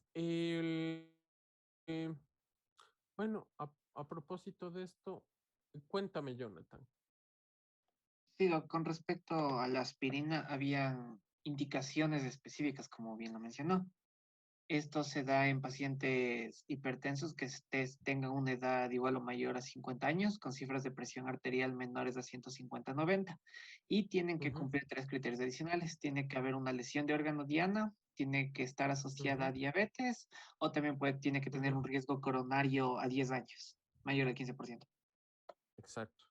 bueno, a propósito de esto, cuéntame, Jonathan. Sí, con respecto a la aspirina, habían indicaciones específicas, como bien lo mencionó. Esto se da en pacientes hipertensos que tengan una edad igual o mayor a 50 años, con cifras de presión arterial menores a 150/90, y tienen que cumplir 3 criterios adicionales. Tiene que haber una lesión de órgano diana, tiene que estar asociada a diabetes, o también tiene que tener un riesgo coronario a 10 años, mayor al 15%. Exacto.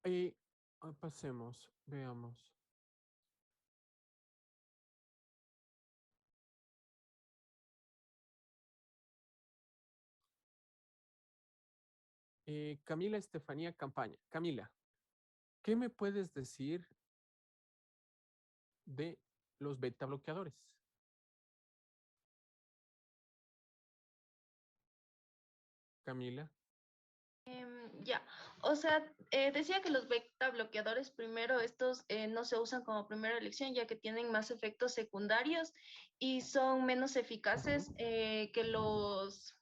Y pasemos, veamos. Camila Estefanía Campaña. Camila, ¿qué me puedes decir de los beta bloqueadores? Camila. Ya, o sea, decía que los beta bloqueadores primero, estos no se usan como primera elección ya que tienen más efectos secundarios y son menos eficaces que los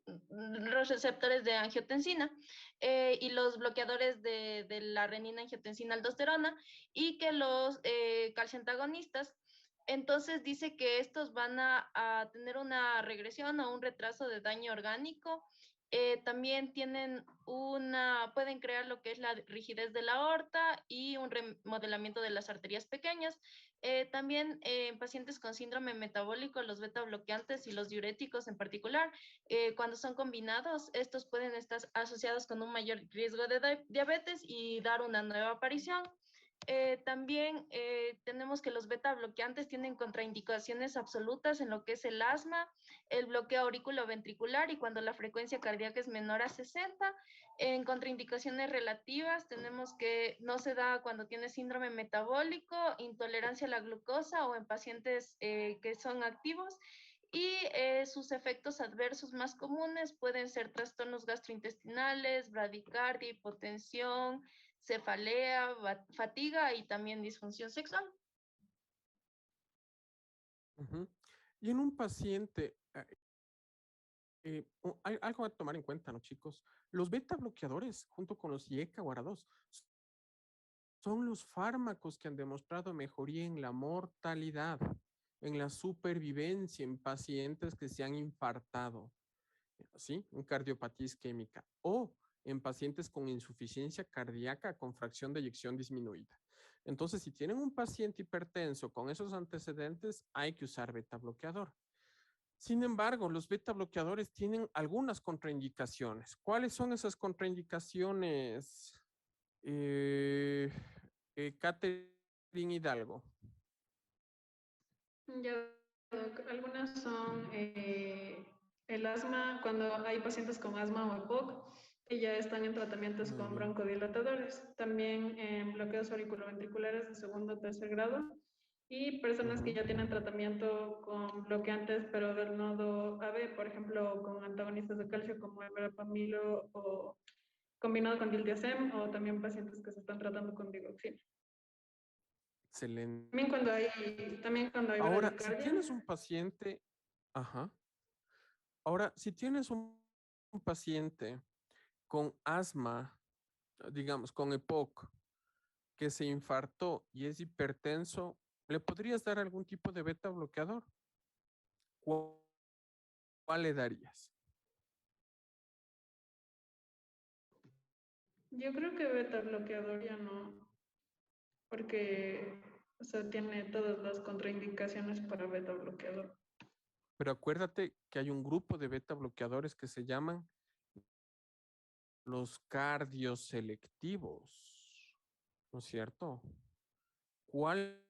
los receptores de angiotensina y los bloqueadores de la renina, angiotensina, aldosterona, y que los calciantagonistas, entonces dice que estos van a tener una regresión o un retraso de daño orgánico. También pueden crear lo que es la rigidez de la aorta y un remodelamiento de las arterias pequeñas. También en pacientes con síndrome metabólico, los beta bloqueantes y los diuréticos en particular, cuando son combinados, estos pueden estar asociados con un mayor riesgo de diabetes y dar una nueva aparición. También tenemos que los beta bloqueantes tienen contraindicaciones absolutas en lo que es el asma, el bloqueo auriculoventricular y cuando la frecuencia cardíaca es menor a 60. En contraindicaciones relativas tenemos que no se da cuando tiene síndrome metabólico, intolerancia a la glucosa o en pacientes que son activos. Y sus efectos adversos más comunes pueden ser trastornos gastrointestinales, bradicardia, hipotensión, cefalea, fatiga y también disfunción sexual. Ujú. Y en un paciente, hay algo a tomar en cuenta, ¿no, chicos? Los beta bloqueadores, junto con los IECA o ARA2, son los fármacos que han demostrado mejoría en la mortalidad, en la supervivencia en pacientes que se han infartado, ¿sí? En cardiopatía isquémica o en pacientes con insuficiencia cardíaca con fracción de eyección disminuida. Entonces, si tienen un paciente hipertenso con esos antecedentes, hay que usar beta bloqueador. Sin embargo, los beta bloqueadores tienen algunas contraindicaciones. ¿Cuáles son esas contraindicaciones? Catherine Hidalgo. Ya, Doc, algunas son el asma, cuando hay pacientes con asma o EPOC, que ya están en tratamientos con broncodilatadores. También bloqueos auriculoventriculares de segundo o tercer grado. Y personas que ya tienen tratamiento con bloqueantes, pero del nodo AB, por ejemplo, con antagonistas de calcio como el verapamilo o combinado con diltiazem, o también pacientes que se están tratando con digoxina. Excelente. También cuando hay Ahora, si bradicardia. tienes un paciente, Ahora, si tienes un paciente con asma, digamos, con EPOC, que se infartó y es hipertenso, ¿le podrías dar algún tipo de beta bloqueador? ¿Cuál le darías? Yo creo que beta bloqueador ya no, porque o sea, tiene todas las contraindicaciones para beta bloqueador. Pero acuérdate que hay un grupo de beta bloqueadores que se llaman los cardioselectivos, ¿no es cierto? ¿Cuáles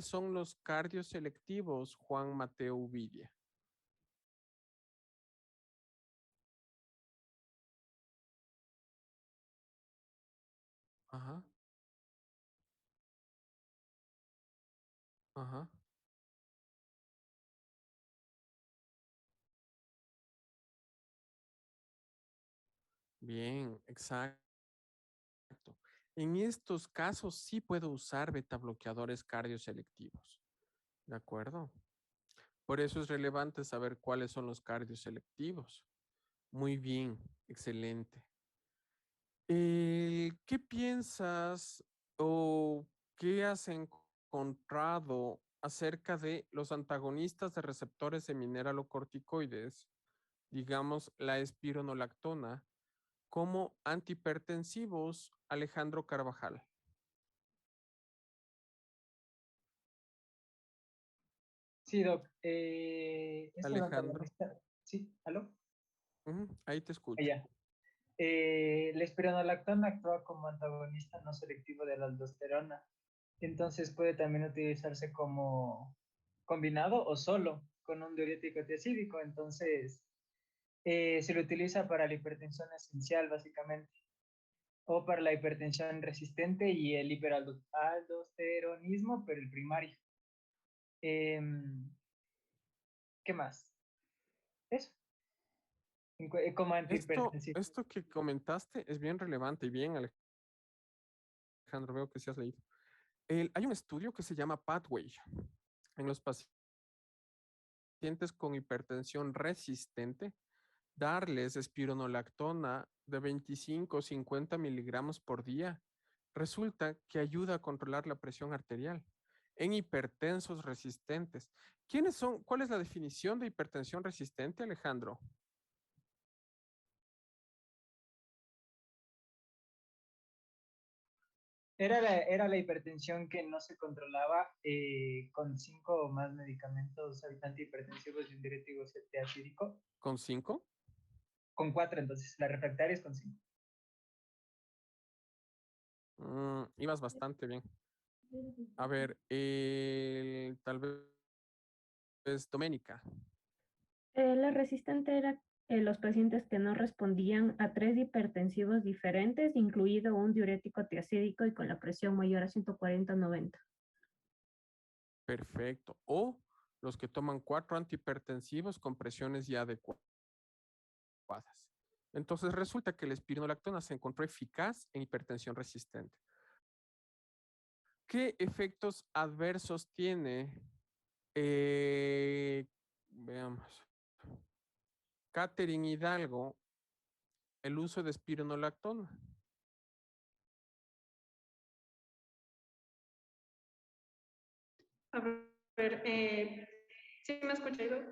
son los cardioselectivos, Juan Mateo Uvidia? Ajá. Ajá. Bien, exacto. En estos casos sí puedo usar beta bloqueadores cardioselectivos. ¿De acuerdo? Por eso es relevante saber cuáles son los cardioselectivos. Muy bien, excelente. ¿Qué piensas o qué has encontrado acerca de los antagonistas de receptores de mineralocorticoides, digamos la espironolactona, como antihipertensivos, Alejandro Carvajal? Sí, Doc. Alejandro. Sí, ¿aló? Ahí te escucho. Ya. La espironolactona actúa como antagonista no selectivo de la aldosterona. Entonces puede también utilizarse como combinado o solo con un diurético tiazídico. Entonces se lo utiliza para la hipertensión esencial básicamente, o para la hipertensión resistente y el hiperaldosteronismo, pero el primario. ¿Qué más? Eso. Como antihipertensivo. Esto que comentaste es bien relevante y bien, Alejandro, veo que sí has leído. Hay un estudio que se llama Pathway en los pacientes con hipertensión resistente, darles espironolactona de 25 o 50 miligramos por día resulta que ayuda a controlar la presión arterial en hipertensos resistentes. ¿Quiénes son? ¿Cuál es la definición de hipertensión resistente, Alejandro? Era la hipertensión que no se controlaba con 5 o más medicamentos antihipertensivos y un diurético acídico. ¿Con 5? Con 4, entonces. La refractaria es con 5. Ibas bastante bien. A ver, tal vez Doménica. La resistente era los pacientes que no respondían a 3 hipertensivos diferentes, incluido un diurético tiacídico y con la presión mayor a 140/90. Perfecto. O los que toman 4 antihipertensivos con presiones ya adecuadas. Entonces resulta que la espironolactona se encontró eficaz en hipertensión resistente. ¿Qué efectos adversos tiene? Veamos. Catherine Hidalgo, el uso de espironolactona. A ver, ¿sí me escucha, Ido?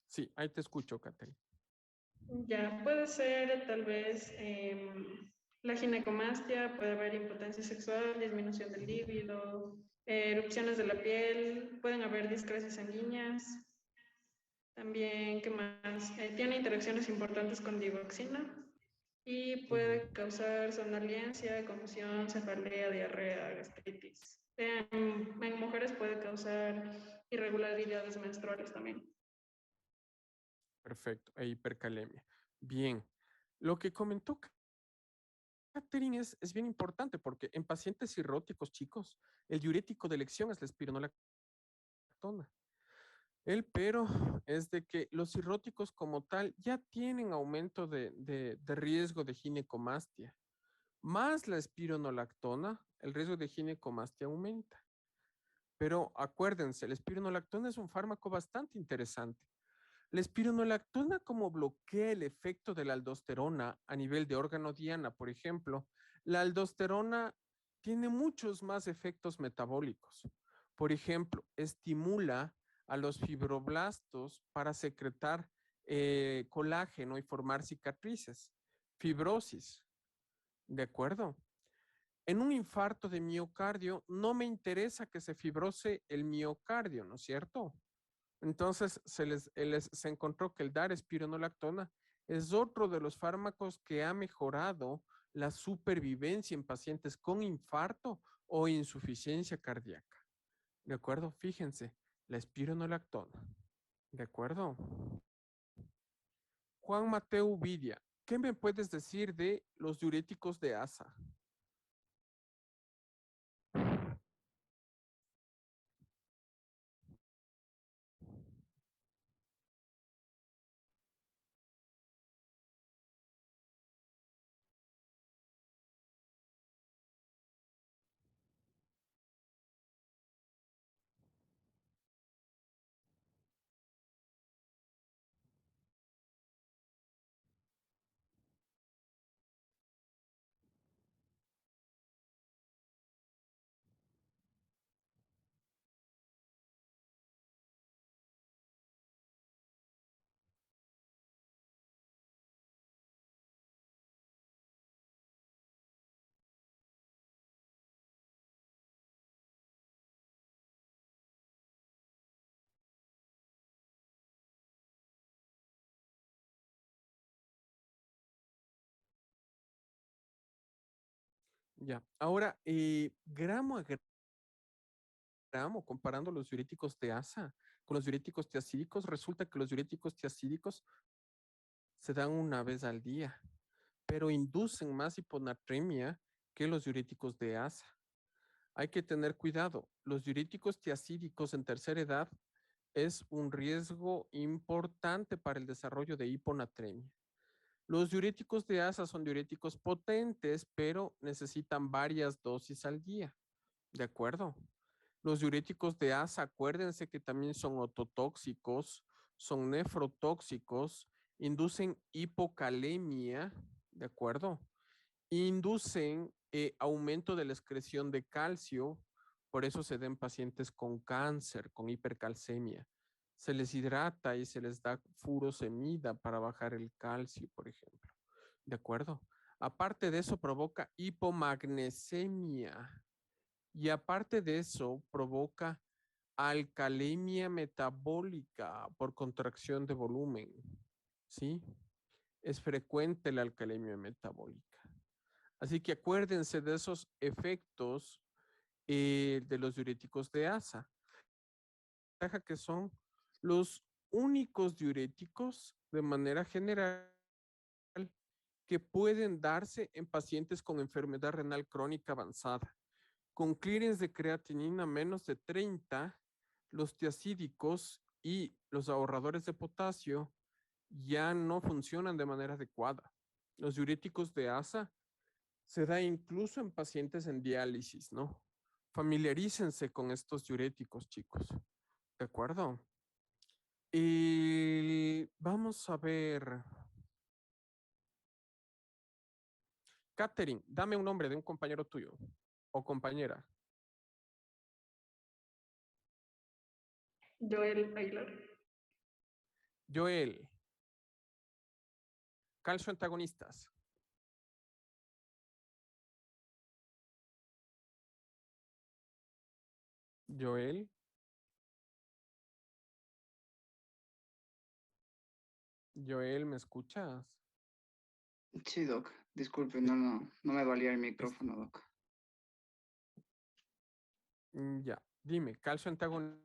Sí, ahí te escucho, Catherine. Ya, puede ser tal vez la ginecomastia, puede haber impotencia sexual, disminución del líbido, erupciones de la piel, pueden haber discresias sanguíneas. También, ¿qué más? Tiene interacciones importantes con digoxina y puede causar somnolencia, confusión, cefalea, diarrea, gastritis. En mujeres puede causar irregularidades menstruales también. Perfecto, e hipercalemia. Bien, lo que comentó Catherine es bien importante porque en pacientes cirróticos, chicos, el diurético de elección es la espironolactona. El pero es de que los cirróticos como tal ya tienen aumento de riesgo de ginecomastia. Más la espironolactona, el riesgo de ginecomastia aumenta. Pero acuérdense, la espironolactona es un fármaco bastante interesante. La espironolactona, como bloquea el efecto de la aldosterona a nivel de órgano diana, por ejemplo, la aldosterona tiene muchos más efectos metabólicos. Por ejemplo, estimula a los fibroblastos para secretar colágeno y formar cicatrices, fibrosis. ¿De acuerdo? En un infarto de miocardio, no me interesa que se fibrose el miocardio, ¿no es cierto? Entonces se encontró que el dar espironolactona es otro de los fármacos que ha mejorado la supervivencia en pacientes con infarto o insuficiencia cardíaca. ¿De acuerdo? Fíjense, la espironolactona. ¿De acuerdo? Juan Mateo Uvidia, ¿qué me puedes decir de los diuréticos de ASA? Ya, ahora, gramo a gramo, comparando los diuréticos de ASA con los diuréticos tiacídicos, resulta que los diuréticos tiacídicos se dan una vez al día, pero inducen más hiponatremia que los diuréticos de ASA. Hay que tener cuidado, los diuréticos tiacídicos en tercera edad es un riesgo importante para el desarrollo de hiponatremia. Los diuréticos de ASA son diuréticos potentes, pero necesitan varias dosis al día. ¿De acuerdo? Los diuréticos de ASA, acuérdense que también son ototóxicos, son nefrotóxicos inducen hipocalemia, ¿de acuerdo? Inducen aumento de la excreción de calcio, por eso se den pacientes con cáncer, con hipercalcemia. Se les hidrata y se les da furosemida para bajar el calcio, por ejemplo. ¿De acuerdo? Aparte de eso, provoca hipomagnesemia. Y aparte de eso, provoca alcalemia metabólica por contracción de volumen. ¿Sí? Es frecuente la alcalemia metabólica. Así que acuérdense de esos efectos de los diuréticos de asa, que son los únicos diuréticos de manera general que pueden darse en pacientes con enfermedad renal crónica avanzada. Con clearance de creatinina menos de 30, los tiacídicos y los ahorradores de potasio ya no funcionan de manera adecuada. Los diuréticos de asa se da incluso en pacientes en diálisis, ¿no? Familiarícense con estos diuréticos, chicos. ¿De acuerdo? Y vamos a ver. Catherine, dame un nombre de un compañero tuyo o compañera. Joel Aguilar. Joel. Calcio antagonistas. Joel. Joel, ¿me escuchas? Sí, Doc. Disculpe, no me valía el micrófono, Doc. Ya, dime, calcio antagonistas.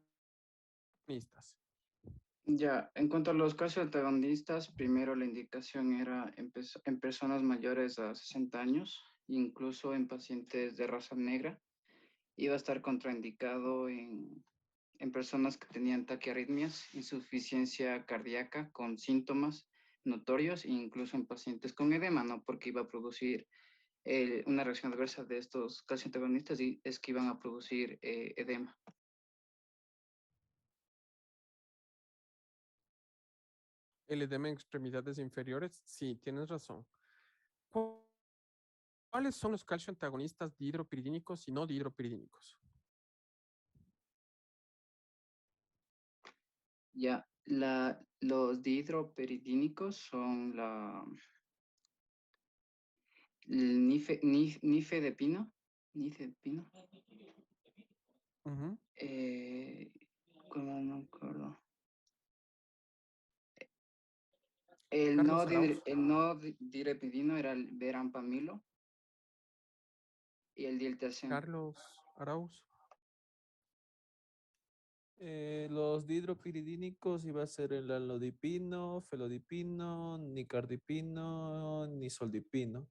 Ya, en cuanto a los calcio antagonistas, primero la indicación era en personas mayores a 60 años, incluso en pacientes de raza negra. Iba a estar contraindicado en personas que tenían taquiarritmias, insuficiencia cardíaca con síntomas notorios, e incluso en pacientes con edema, ¿no? Porque iba a producir una reacción adversa de estos calcio antagonistas y es que iban a producir edema. El edema en extremidades inferiores, sí, tienes razón. ¿Cuáles son los calcio antagonistas dihidropiridínicos y no dihidropiridínicos? Ya, los dihidropiridínicos son el nifedipino. ¿Cómo no me acuerdo? El no dihidropidino era el verampamilo y el diltiazem. Carlos Arauz. Los dihidropiridínicos iba a ser el alodipino, felodipino, nicardipino, nisoldipino.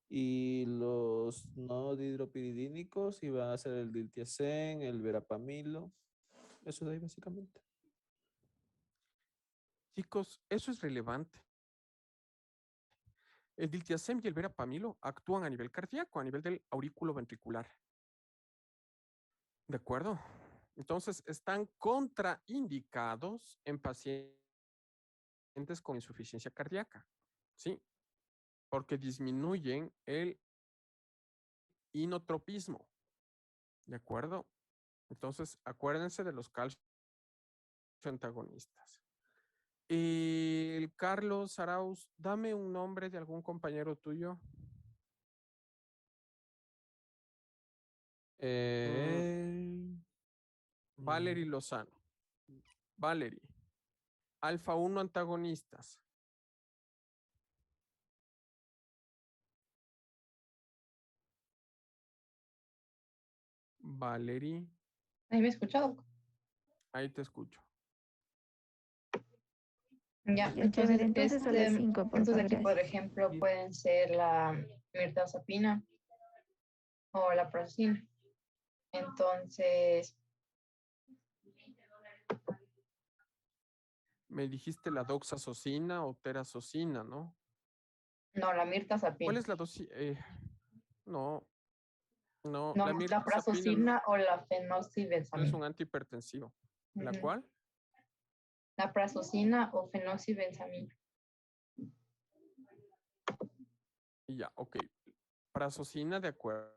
Y los no dihidropiridínicos iba a ser el diltiazem, el verapamilo. Eso de ahí básicamente. Chicos, eso es relevante. El diltiazem y el verapamilo actúan a nivel cardíaco, a nivel del aurículo ventricular. ¿De acuerdo? Entonces, están contraindicados en pacientes con insuficiencia cardíaca. ¿Sí? Porque disminuyen el inotropismo. ¿De acuerdo? Entonces, acuérdense de los calcio antagonistas. El Carlos Arauz, dame un nombre de algún compañero tuyo. Valerie Lozano. Valerie. Alfa 1 antagonistas. Valerie. ¿Ahí me he escuchado? Ahí te escucho. Ya, Chévere, entonces a las 5, por estos de favor. aquí, por ejemplo, pueden ser la mirtazapina o la prozina. Entonces, Me dijiste la doxazosina o terazosina, ¿no? no, la mirtazapina. ¿Cuál es la dosis? No, No, la la mirtazapina prazosina o la no es fenoxibenzamina. un antihipertensivo. ¿La Ujú. cual? La prazosina o fenoxibenzamina. Y ya, ok. Prazosina, de acuerdo.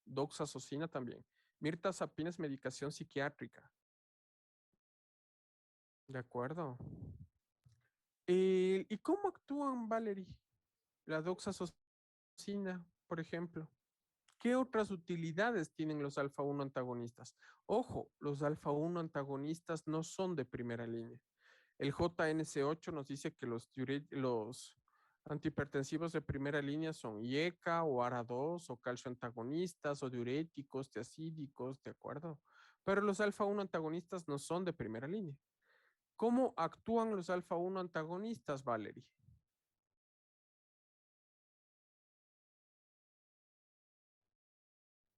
Doxazosina también. Mirtazapina es medicación psiquiátrica. De acuerdo. ¿Y cómo actúan, Valerie? La doxazosina, por ejemplo. ¿Qué otras utilidades tienen los alfa-1 antagonistas? Ojo, los alfa-1 antagonistas no son de primera línea. El JNC8 nos dice que los antihipertensivos de primera línea son IECA o ARA2 o calcio antagonistas o diuréticos, tiacídicos, ¿de acuerdo? Pero los alfa-1 antagonistas no son de primera línea. ¿Cómo actúan los alfa-1 antagonistas, Valerie?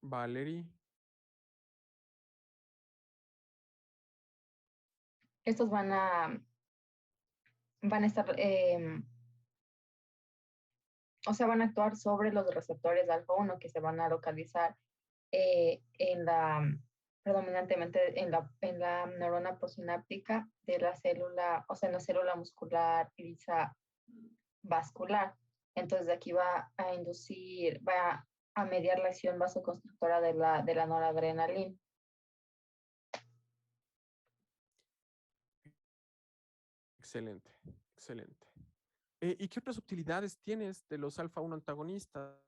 Valerie. Estos van a estar, o sea, van a actuar sobre los receptores alfa-1 que se van a localizar predominantemente en la neurona postsináptica de la célula, o sea, en la célula muscular lisa vascular. Entonces aquí va a inducir, va a mediar la acción vasoconstrictora de la noradrenalina. Excelente, excelente. ¿Y qué otras utilidades tienes de los alfa-1 antagonistas?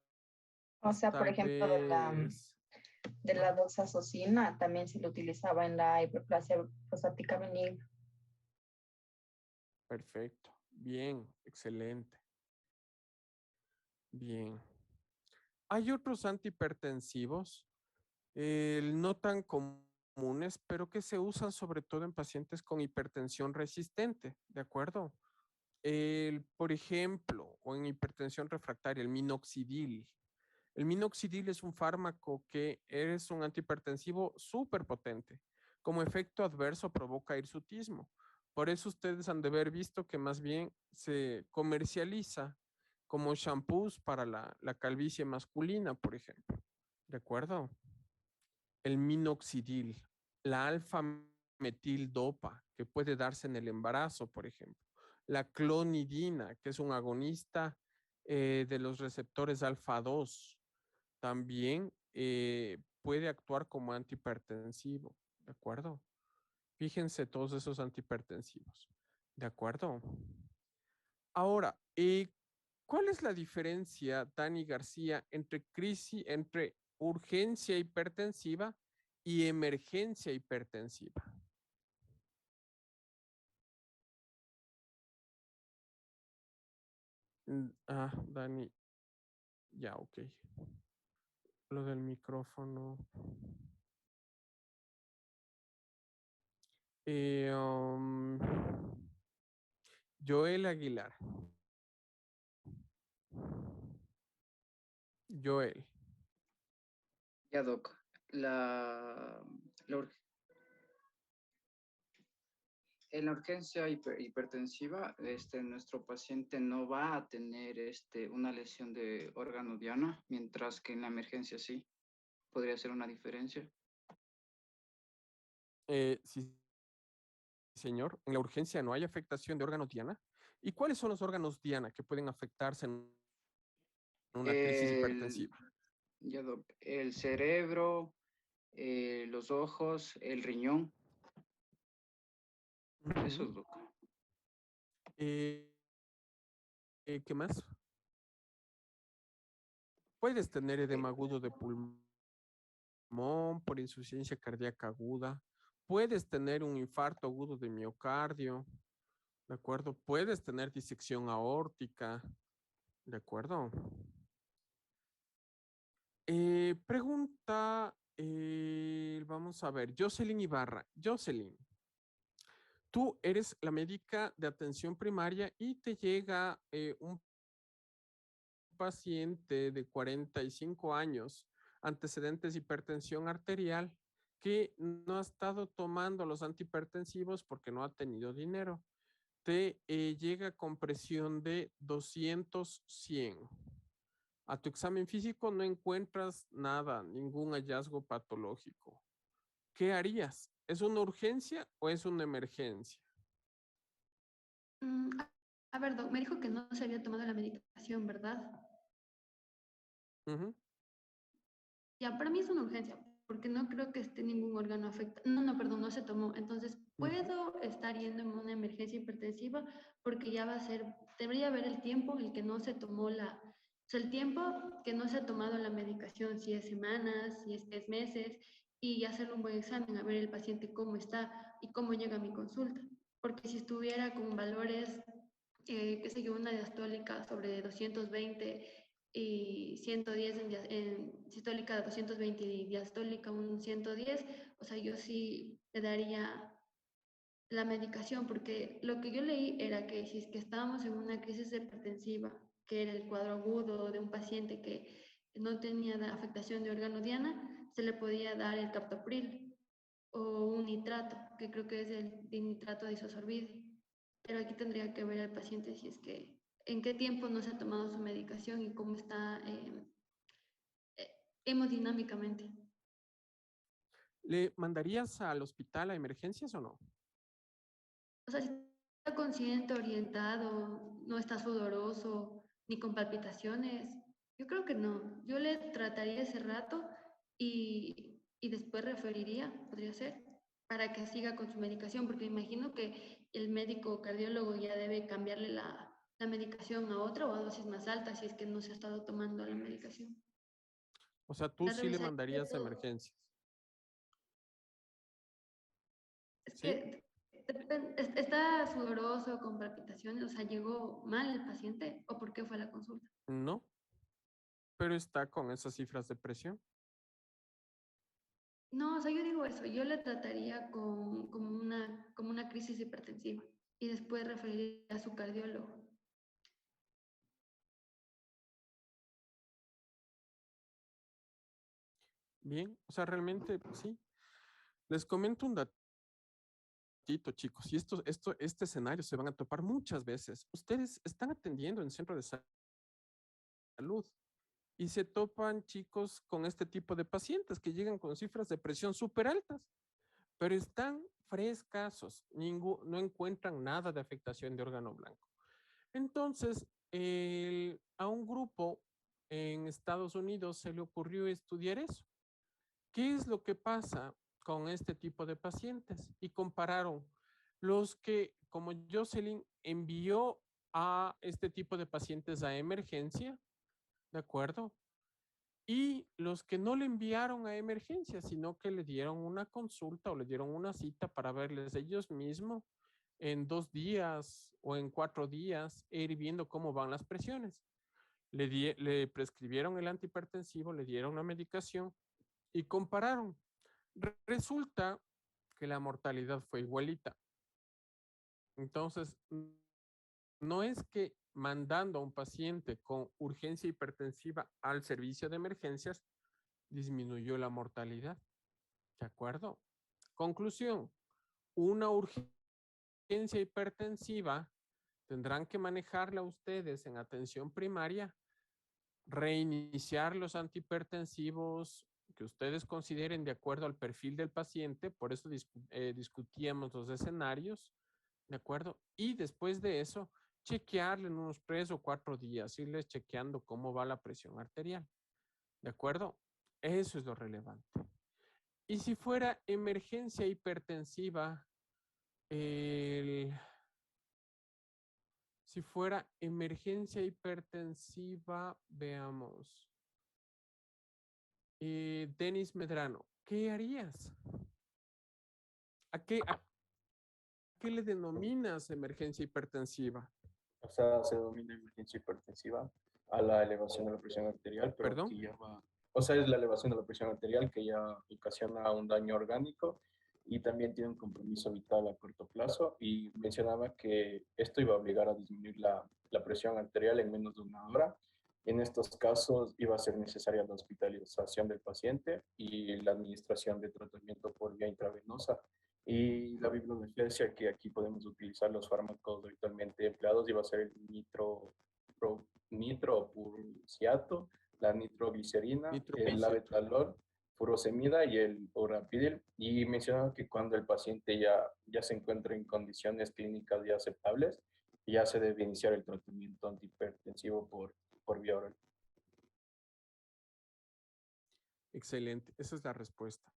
O sea, por Tal ejemplo, vez. de la doxazosina también se lo utilizaba en la hiperplasia prostática benigna. Perfecto. Bien, excelente. Bien. Hay otros antihipertensivos, no tan comunes, pero que se usan sobre todo en pacientes con hipertensión resistente, ¿de acuerdo? Por ejemplo, o en hipertensión refractaria, el minoxidil. El minoxidil es un fármaco que es un antihipertensivo súper potente. Como efecto adverso provoca hirsutismo. Por eso ustedes han de haber visto que más bien se comercializa como shampoos para la calvicie masculina, por ejemplo. ¿De acuerdo? El minoxidil, la alfa-metildopa, que puede darse en el embarazo, por ejemplo. La clonidina, que es un agonista de los receptores alfa-2, también puede actuar como antihipertensivo, ¿de acuerdo? Fíjense todos esos antihipertensivos, ¿de acuerdo? Ahora, ¿cuál es la diferencia, Dani García, entre urgencia hipertensiva y emergencia hipertensiva? Dani, ya, ok. Lo del micrófono. Joel Aguilar. Joel. Ya, Doc. En la urgencia hipertensiva, nuestro paciente no va a tener una lesión de órgano diana, mientras que en la emergencia sí. ¿Podría ser una diferencia? Sí, señor. En la urgencia no hay afectación de órganos diana. ¿Y cuáles son los órganos diana que pueden afectarse en una crisis hipertensiva? Ya, Doc. El cerebro, los ojos, el riñón. Eso es, Doc. ¿Qué más? Puedes tener edema agudo de pulmón por insuficiencia cardíaca aguda. Puedes tener un infarto agudo de miocardio. ¿De acuerdo? Puedes tener disección aórtica. ¿De acuerdo? Pregunta, vamos a ver, Jocelyn Ibarra. Jocelyn, tú eres la médica de atención primaria y te llega un paciente de 45 años, antecedentes de hipertensión arterial, que no ha estado tomando los antihipertensivos porque no ha tenido dinero. Te llega con presión de 200/100. A tu examen físico no encuentras nada, ningún hallazgo patológico. ¿Qué harías? ¿Es una urgencia o es una emergencia? A ver, doc, me dijo que no se había tomado la medicación, ¿verdad? Ujú. Ya, para mí es una urgencia, porque no creo que esté ningún órgano afectado. No, no, perdón, no se tomó. Entonces, puedo estar yendo en una emergencia hipertensiva porque ya va a ser, debería ver el tiempo en el que no se tomó o sea, el tiempo que no se ha tomado la medicación, si es semanas, si es meses, y hacerle un buen examen, a ver el paciente cómo está y cómo llega a mi consulta. Porque si estuviera con valores, qué sé yo, una diastólica sobre 220 y 110 en sistólica 220 y diastólica un 110, o sea, yo sí le daría la medicación, porque lo que yo leí era que si es que estábamos en una crisis hipertensiva, que era el cuadro agudo de un paciente que no tenía afectación de órgano diana, se le podía dar el captopril o un nitrato, que creo que es el dinitrato de isosorbide. Pero aquí tendría que ver al paciente si es que en qué tiempo no se ha tomado su medicación y cómo está hemodinámicamente. ¿Le mandarías al hospital a emergencias o no? O sea, si está consciente, orientado, no está sudoroso, ni con palpitaciones, yo creo que no. Yo le trataría ese rato y después referiría, podría ser, para que siga con su medicación, porque imagino que el médico cardiólogo ya debe cambiarle la medicación a otra o a dosis más altas si es que no se ha estado tomando la medicación. O sea, tú La sí le revisaría mandarías a todo. emergencias. Es ¿Sí? que está sudoroso, con palpitaciones, o sea, ¿llegó mal el paciente o por qué fue a la consulta? No, pero está con esas cifras de presión. No, o sea, yo digo eso, yo le trataría como una crisis hipertensiva y después referiría a su cardiólogo. Bien, o sea, realmente, pues sí. Les comento un datito, chicos, y este escenario se van a topar muchas veces. Ustedes están atendiendo en centro de salud y se topan, chicos, con este tipo de pacientes que llegan con cifras de presión súper altas, pero están frescasos, no encuentran nada de afectación de órgano blanco. Entonces, a un grupo en Estados Unidos se le ocurrió estudiar eso. ¿Qué es lo que pasa con este tipo de pacientes? Y compararon los que, como Jocelyn, envió a este tipo de pacientes a emergencia, ¿de acuerdo? Y los que no le enviaron a emergencia, sino que le dieron una consulta o le dieron una cita para verles ellos mismos en 2 días o en 4 días e ir viendo cómo van las presiones. Le prescribieron el antihipertensivo, le dieron la medicación y compararon. Resulta que la mortalidad fue igualita. Entonces, no es que mandando a un paciente con urgencia hipertensiva al servicio de emergencias disminuyó la mortalidad. ¿De acuerdo? Conclusión, una urgencia hipertensiva tendrán que manejarla ustedes en atención primaria, reiniciar los antihipertensivos que ustedes consideren de acuerdo al perfil del paciente, por eso discutíamos los escenarios, ¿de acuerdo? Y después de eso, chequearle en unos 3 o 4 días, irles chequeando cómo va la presión arterial, ¿de acuerdo? Eso es lo relevante. Y si fuera emergencia hipertensiva, si fuera emergencia hipertensiva, veamos. Denis Medrano, ¿qué harías? ¿A qué le denominas emergencia hipertensiva? O sea, se denomina emergencia hipertensiva a la elevación de la presión arterial, pero ¿Perdón? que ya va, o sea, es la elevación de la presión arterial que ya ocasiona un daño orgánico y también tiene un compromiso vital a corto plazo, y mencionaba que esto iba a obligar a disminuir la presión arterial en menos de 1 hora. En estos casos iba a ser necesaria la hospitalización del paciente y la administración de tratamiento por vía intravenosa. Y la bibliografía que aquí podemos utilizar los fármacos habitualmente empleados iba a ser el nitroprusiato, la nitroglicerina, el labetalol, furosemida y el urapidil. Y mencionaba que cuando el paciente ya se encuentra en condiciones clínicas ya aceptables, ya se debe iniciar el tratamiento antihipertensivo por vía oral. Excelente, esa es la respuesta.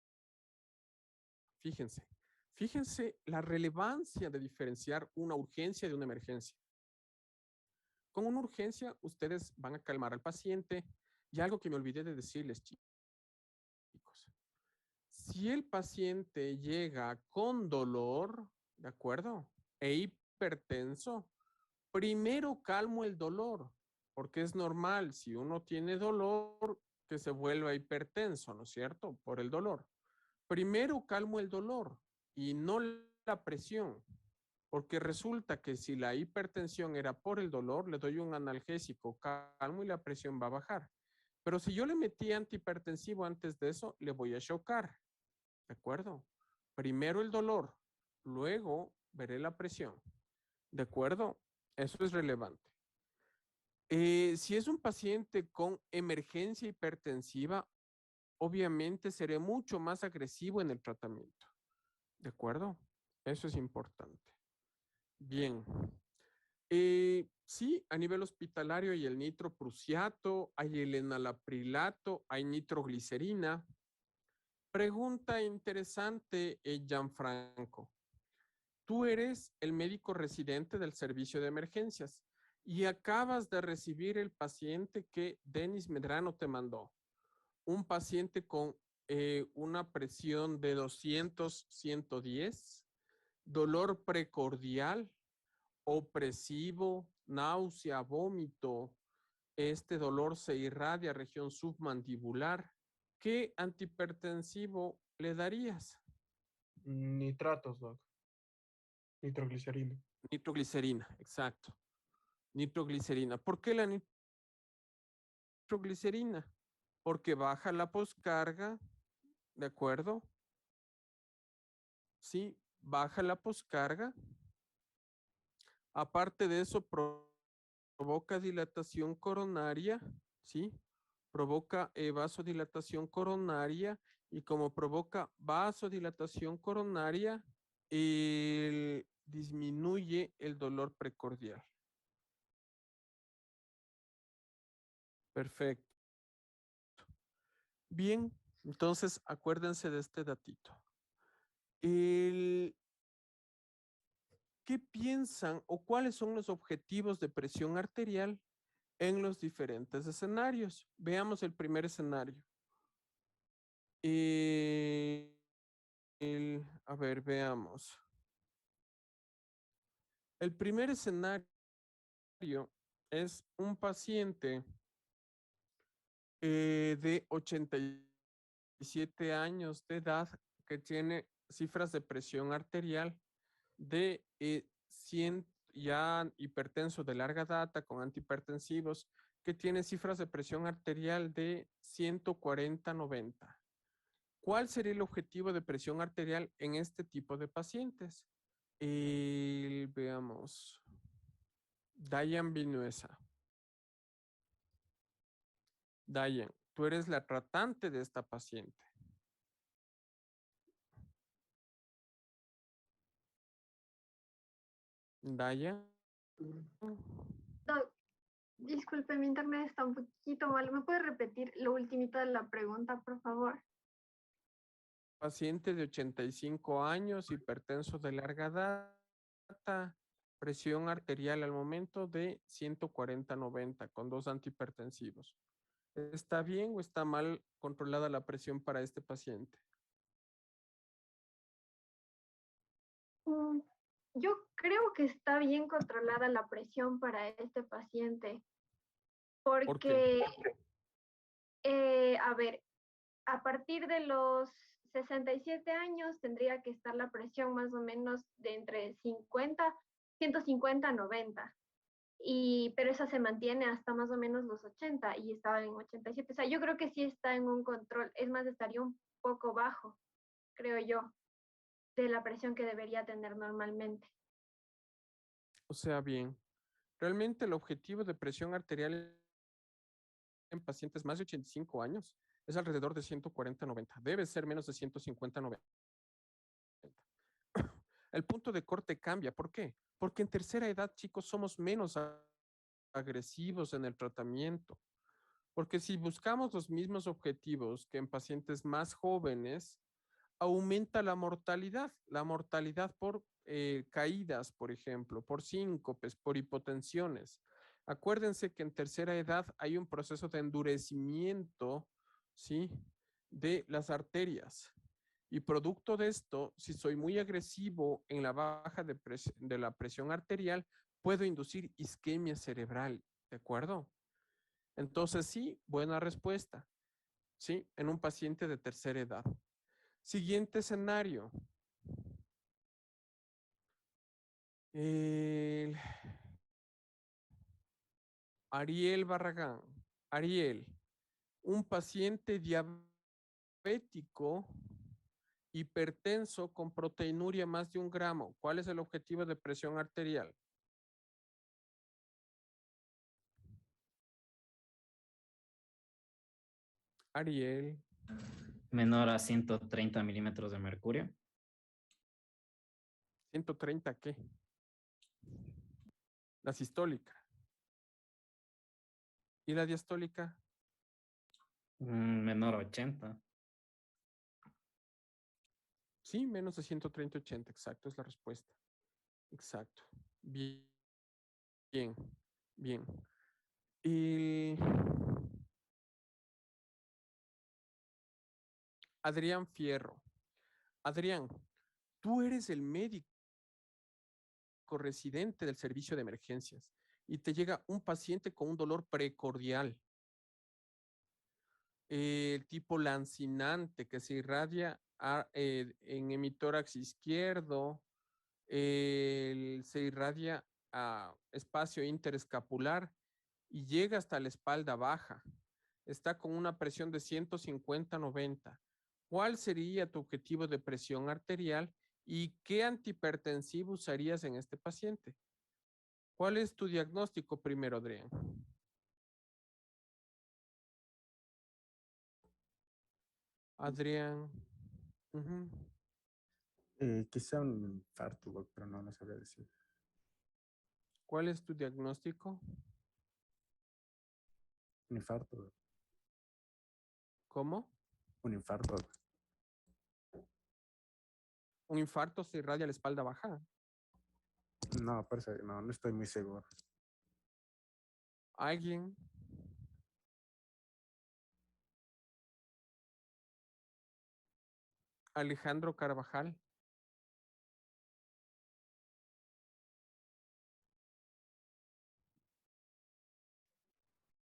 Fíjense la relevancia de diferenciar una urgencia de una emergencia. Con una urgencia, ustedes van a calmar al paciente. Y algo que me olvidé de decirles, chicos. Si el paciente llega con dolor, ¿de acuerdo? E hipertenso, primero calmo el dolor, porque es normal, si uno tiene dolor, que se vuelva hipertenso, ¿no es cierto? Por el dolor. Primero calmo el dolor y no la presión, porque resulta que si la hipertensión era por el dolor, le doy un analgésico calmo y la presión va a bajar. Pero si yo le metí antihipertensivo antes de eso, le voy a chocar, ¿de acuerdo? Primero el dolor, luego veré la presión, ¿de acuerdo? Eso es relevante. Si es un paciente con emergencia hipertensiva, obviamente seré mucho más agresivo en el tratamiento. ¿De acuerdo? Eso es importante. Bien. Sí, a nivel hospitalario hay el nitroprusiato, hay el enalaprilato, hay nitroglicerina. Pregunta interesante, Gianfranco. Tú eres el médico residente del servicio de emergencias y acabas de recibir el paciente que Denis Medrano te mandó. Un paciente con una presión de 200, 110, dolor precordial, opresivo, náusea, vómito. Este dolor se irradia a región submandibular. ¿Qué antihipertensivo le darías? Nitratos, doc. Nitroglicerina. Nitroglicerina, exacto. Nitroglicerina. ¿Por qué la nitroglicerina? Porque baja la poscarga, ¿de acuerdo? Sí, baja la poscarga. Aparte de eso, provoca dilatación coronaria, ¿sí? Provoca vasodilatación coronaria y como provoca vasodilatación coronaria, disminuye el dolor precordial. Perfecto. Bien, entonces acuérdense de este datito. ¿Qué piensan o cuáles son los objetivos de presión arterial en los diferentes escenarios? Veamos el primer escenario. A ver, veamos. El primer escenario es un paciente de 87 años de edad que tiene cifras de presión arterial de 100, ya hipertenso de larga data con antihipertensivos, que tiene cifras de presión arterial de 140/90. ¿Cuál sería el objetivo de presión arterial en este tipo de pacientes? Veamos. Dayan Vinuesa. Dayan, tú eres la tratante de esta paciente. Dayan. Disculpe, mi internet está un poquito mal. ¿Me puede repetir lo ultimito de la pregunta, por favor? Paciente de 85 años, hipertenso de larga data, presión arterial al momento de 140/90 con 2 antihipertensivos. ¿Está bien o está mal controlada la presión para este paciente? Yo creo que está bien controlada la presión para este paciente. ¿Por qué? Porque, a ver, a partir de los 67 años tendría que estar la presión más o menos de entre 150 a 90. Pero esa se mantiene hasta más o menos los 80 y estaba en 87. O sea, yo creo que sí está en un control. Es más, estaría un poco bajo, creo yo, de la presión que debería tener normalmente. O sea, bien. Realmente el objetivo de presión arterial en pacientes más de 85 años es alrededor de 140/90. Debe ser menos de 150/90. el punto de corte cambia. ¿Por qué? Porque en tercera edad, chicos, somos menos agresivos en el tratamiento. Porque si buscamos los mismos objetivos que en pacientes más jóvenes, aumenta la mortalidad por caídas, por ejemplo, por síncopes, por hipotensiones. Acuérdense que en tercera edad hay un proceso de endurecimiento, ¿sí?, de las arterias. Y producto de esto, si soy muy agresivo en la baja de la presión arterial, puedo inducir isquemia cerebral, ¿de acuerdo? Entonces, sí, buena respuesta, ¿sí? En un paciente de tercera edad. Siguiente escenario. Ariel Barragán. Ariel, un paciente diabético hipertenso con proteinuria más de 1 gramo. ¿Cuál es el objetivo de presión arterial? Ariel. Menor a 130 milímetros de mercurio. ¿130 qué? La sistólica. ¿Y la diastólica? Menor a 80. Sí, menos de 130, 80, exacto, es la respuesta. Exacto. Bien. Bien. Bien. Y Adrián Fierro. Adrián, tú eres el médico residente del servicio de emergencias y te llega un paciente con un dolor precordial, tipo lancinante que se irradia en hemitórax izquierdo, se irradia a espacio interescapular y llega hasta la espalda baja. Está con una presión de 150/90. ¿Cuál sería tu objetivo de presión arterial y qué antihipertensivo usarías en este paciente? ¿Cuál es tu diagnóstico primero, Adrián? Adrián. Quizá un infarto, doc, pero no sabría decir. ¿Cuál es tu diagnóstico? Un infarto, doc. ¿Cómo? Un infarto, doc. ¿Un infarto se irradia la espalda baja? No, parece que no estoy muy seguro. ¿Alguien? Alejandro Carvajal.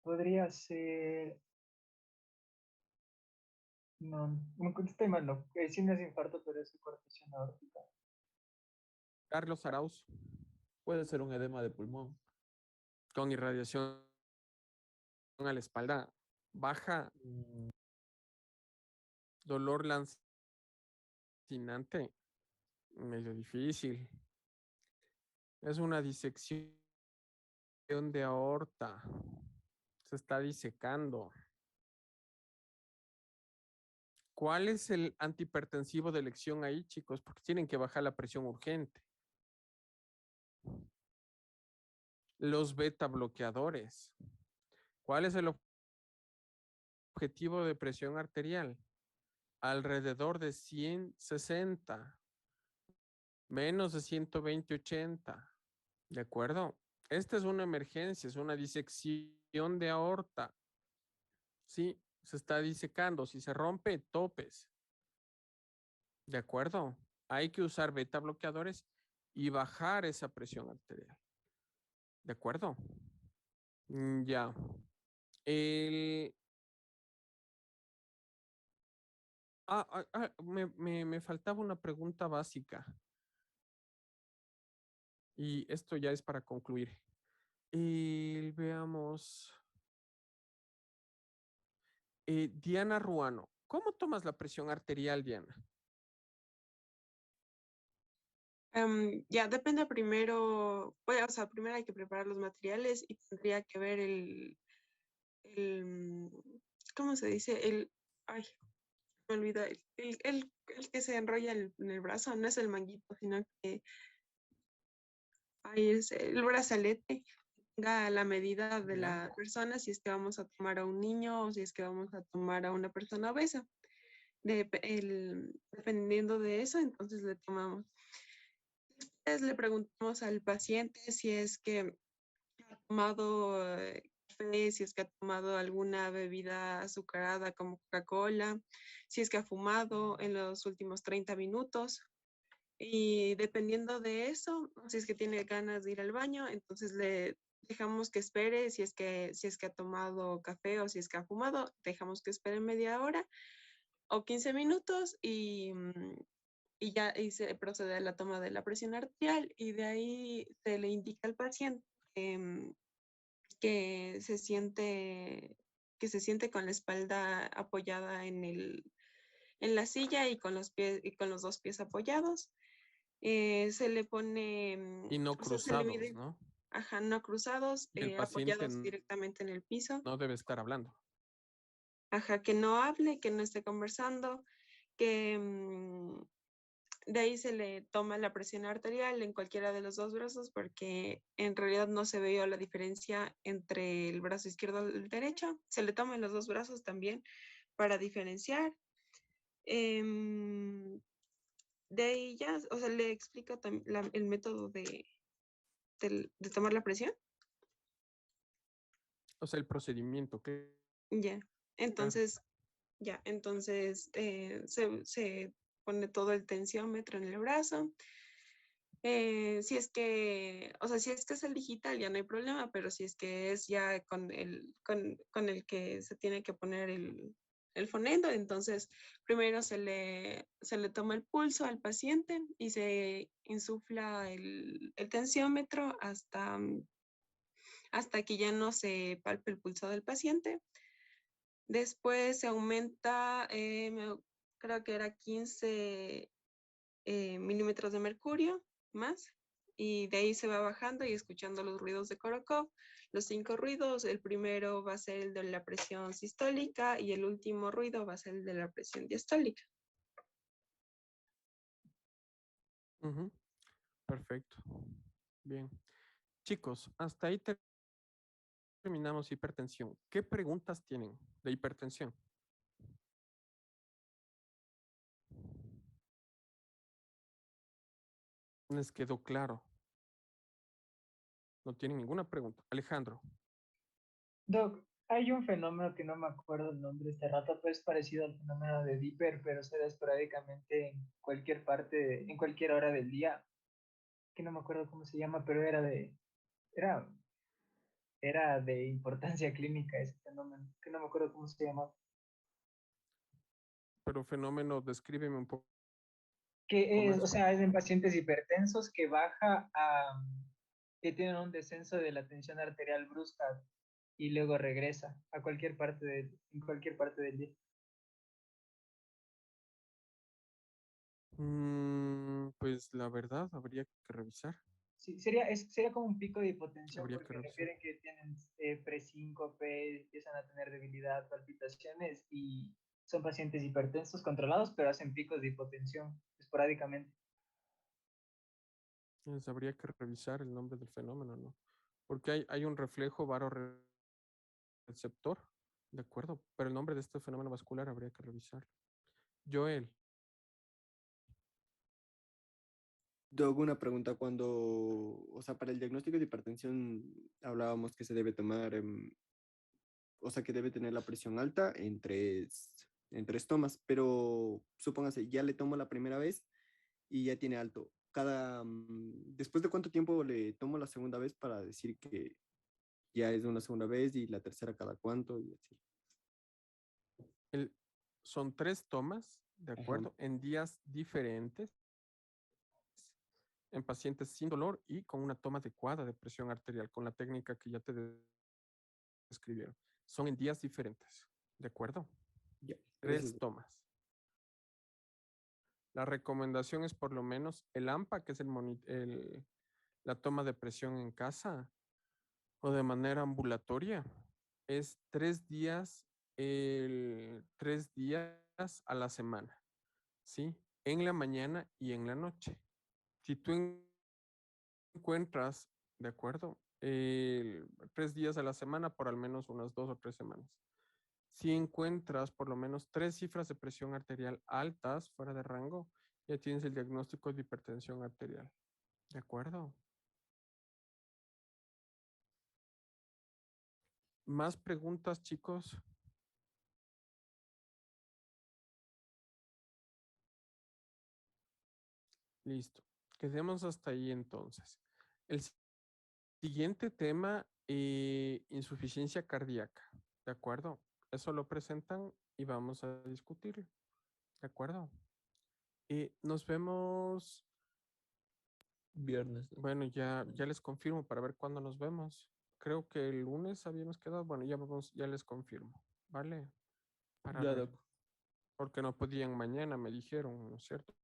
Podría ser. No, me contesté mal, no. Sí, no es infarto, pero es cortación aórtica. Carlos Arauz. Puede ser un edema de pulmón. Con irradiación a la espalda baja. Dolor lancinante. Medio difícil. Es una disección de aorta. Se está disecando. ¿Cuál es el antihipertensivo de elección ahí, chicos? Porque tienen que bajar la presión urgente. Los beta bloqueadores. ¿Cuál es el objetivo de presión arterial? Alrededor de 160. Menos de 120/80. ¿De acuerdo? Esta es una emergencia, es una disección de aorta. Sí, se está disecando. Si se rompe, topes. ¿De acuerdo? Hay que usar beta bloqueadores y bajar esa presión arterial. ¿De acuerdo? Ya. Me faltaba una pregunta básica. Y esto ya es para concluir. Veamos. Diana Ruano. ¿Cómo tomas la presión arterial, Diana? Ya depende primero, pues, o sea, primero hay que preparar los materiales y tendría que ver el ¿cómo se dice? Ay, me olvida, el que se enrolla en el brazo, no es el manguito, sino que ahí es el brazalete, tenga la medida de la persona, si es que vamos a tomar a un niño o si es que vamos a tomar a una persona obesa. Dependiendo de eso, entonces le tomamos. Después le preguntamos al paciente si es que ha tomado café, si es que ha tomado alguna bebida azucarada como Coca-Cola, si es que ha fumado en los últimos 30 minutos. Y dependiendo de eso, si es que tiene ganas de ir al baño, entonces le dejamos que espere si es que ha tomado café o si es que ha fumado, dejamos que espere media hora o 15 minutos y ya y se procede a la toma de la presión arterial y de ahí se le indica al paciente que se siente con la espalda apoyada en la silla y con los pies y con los dos pies apoyados. Se le pone, Y no o sea, se le cruzados, mide, ¿no? ajá, no cruzados, Y el paciente apoyados directamente en el piso. no debe estar hablando. Ajá, que no hable, que no esté conversando, que de ahí se le toma la presión arterial en cualquiera de los dos brazos porque en realidad no se veía la diferencia entre el brazo izquierdo y el derecho. Se le toma en los dos brazos también para diferenciar. De ahí ya, o sea, le explico el método de tomar la presión. O sea, el procedimiento, Ya, claro. entonces se pone todo el tensiómetro en el brazo. Si es que, o sea, si es que es el digital ya no hay problema, pero si es que es ya con el que se tiene que poner el fonendo, entonces primero se le toma el pulso al paciente y se insufla el tensiómetro hasta que ya no se palpe el pulso del paciente. Después se aumenta, creo que era 15 milímetros de mercurio más, y de ahí se va bajando y escuchando los ruidos de Korokov. Los 5 ruidos, el primero va a ser el de la presión sistólica y el último ruido va a ser el de la presión diastólica. Perfecto. Bien. Chicos, hasta ahí terminamos hipertensión. ¿Qué preguntas tienen de hipertensión? ¿Les quedó claro? No tienen ninguna pregunta. Alejandro. Doc, hay un fenómeno que no me acuerdo el nombre este rato, pero es parecido al fenómeno de Dipper, pero se da esporádicamente en cualquier parte, en cualquier hora del día, que no me acuerdo cómo se llama, pero era, era de importancia clínica ese fenómeno, que no me acuerdo cómo se llamaba. Pero fenómeno, descríbeme un poco. Que es, o sea, es en pacientes hipertensos que baja que tienen un descenso de la tensión arterial brusca y luego regresa a en cualquier parte del día. Pues la verdad, habría que revisar. Sí, sería como un pico de hipotensión Habría que porque revisar. refieren que tienen presíncope, empiezan a tener debilidad, palpitaciones y son pacientes hipertensos controlados, pero hacen picos de hipotensión esporádicamente. Habría que revisar el nombre del fenómeno, ¿no? Porque hay un reflejo varoreceptor, ¿de acuerdo? Pero el nombre de este fenómeno vascular habría que revisar. Joel. Yo hago una pregunta cuando, o sea, para el diagnóstico de hipertensión hablábamos que se debe tomar, o sea, que debe tener la presión alta en tres tomas, pero supóngase, ya le tomo la primera vez y ya tiene alto. ¿Después de cuánto tiempo le tomo la segunda vez para decir que ya es una segunda vez y la tercera cada cuánto y así? Son 3 tomas, ¿de acuerdo? En días diferentes, en pacientes sin dolor y con una toma adecuada de presión arterial, con la técnica que ya te describieron. Son en días diferentes, ¿de acuerdo? Ya, 3 tomas. La recomendación es por lo menos el AMPA, que es la toma de presión en casa o de manera ambulatoria, es 3 días 3 días a la semana, ¿sí? En la mañana y en la noche. Si tú encuentras, ¿de acuerdo? 3 días a la semana por al menos unas 2 o 3 semanas. Si encuentras por lo menos 3 cifras de presión arterial altas fuera de rango, ya tienes el diagnóstico de hipertensión arterial. ¿De acuerdo? ¿Más preguntas, chicos? Listo. Quedemos hasta ahí entonces. El siguiente tema, insuficiencia cardíaca. ¿De acuerdo? Eso lo presentan y vamos a discutirlo. ¿De acuerdo? Nos vemos Viernes. Bueno, ya les confirmo para ver cuándo nos vemos. Creo que el lunes habíamos quedado. Bueno, ya les confirmo. ¿Vale? Para Ya, ver. doc. Porque no podían mañana, me dijeron, ¿no es cierto?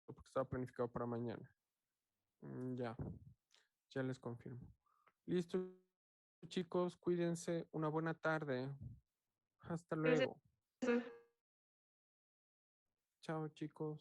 Porque estaba planificado para mañana. Ya les confirmo. Listo, chicos, cuídense. Una buena tarde. Hasta luego. Chao, chicos.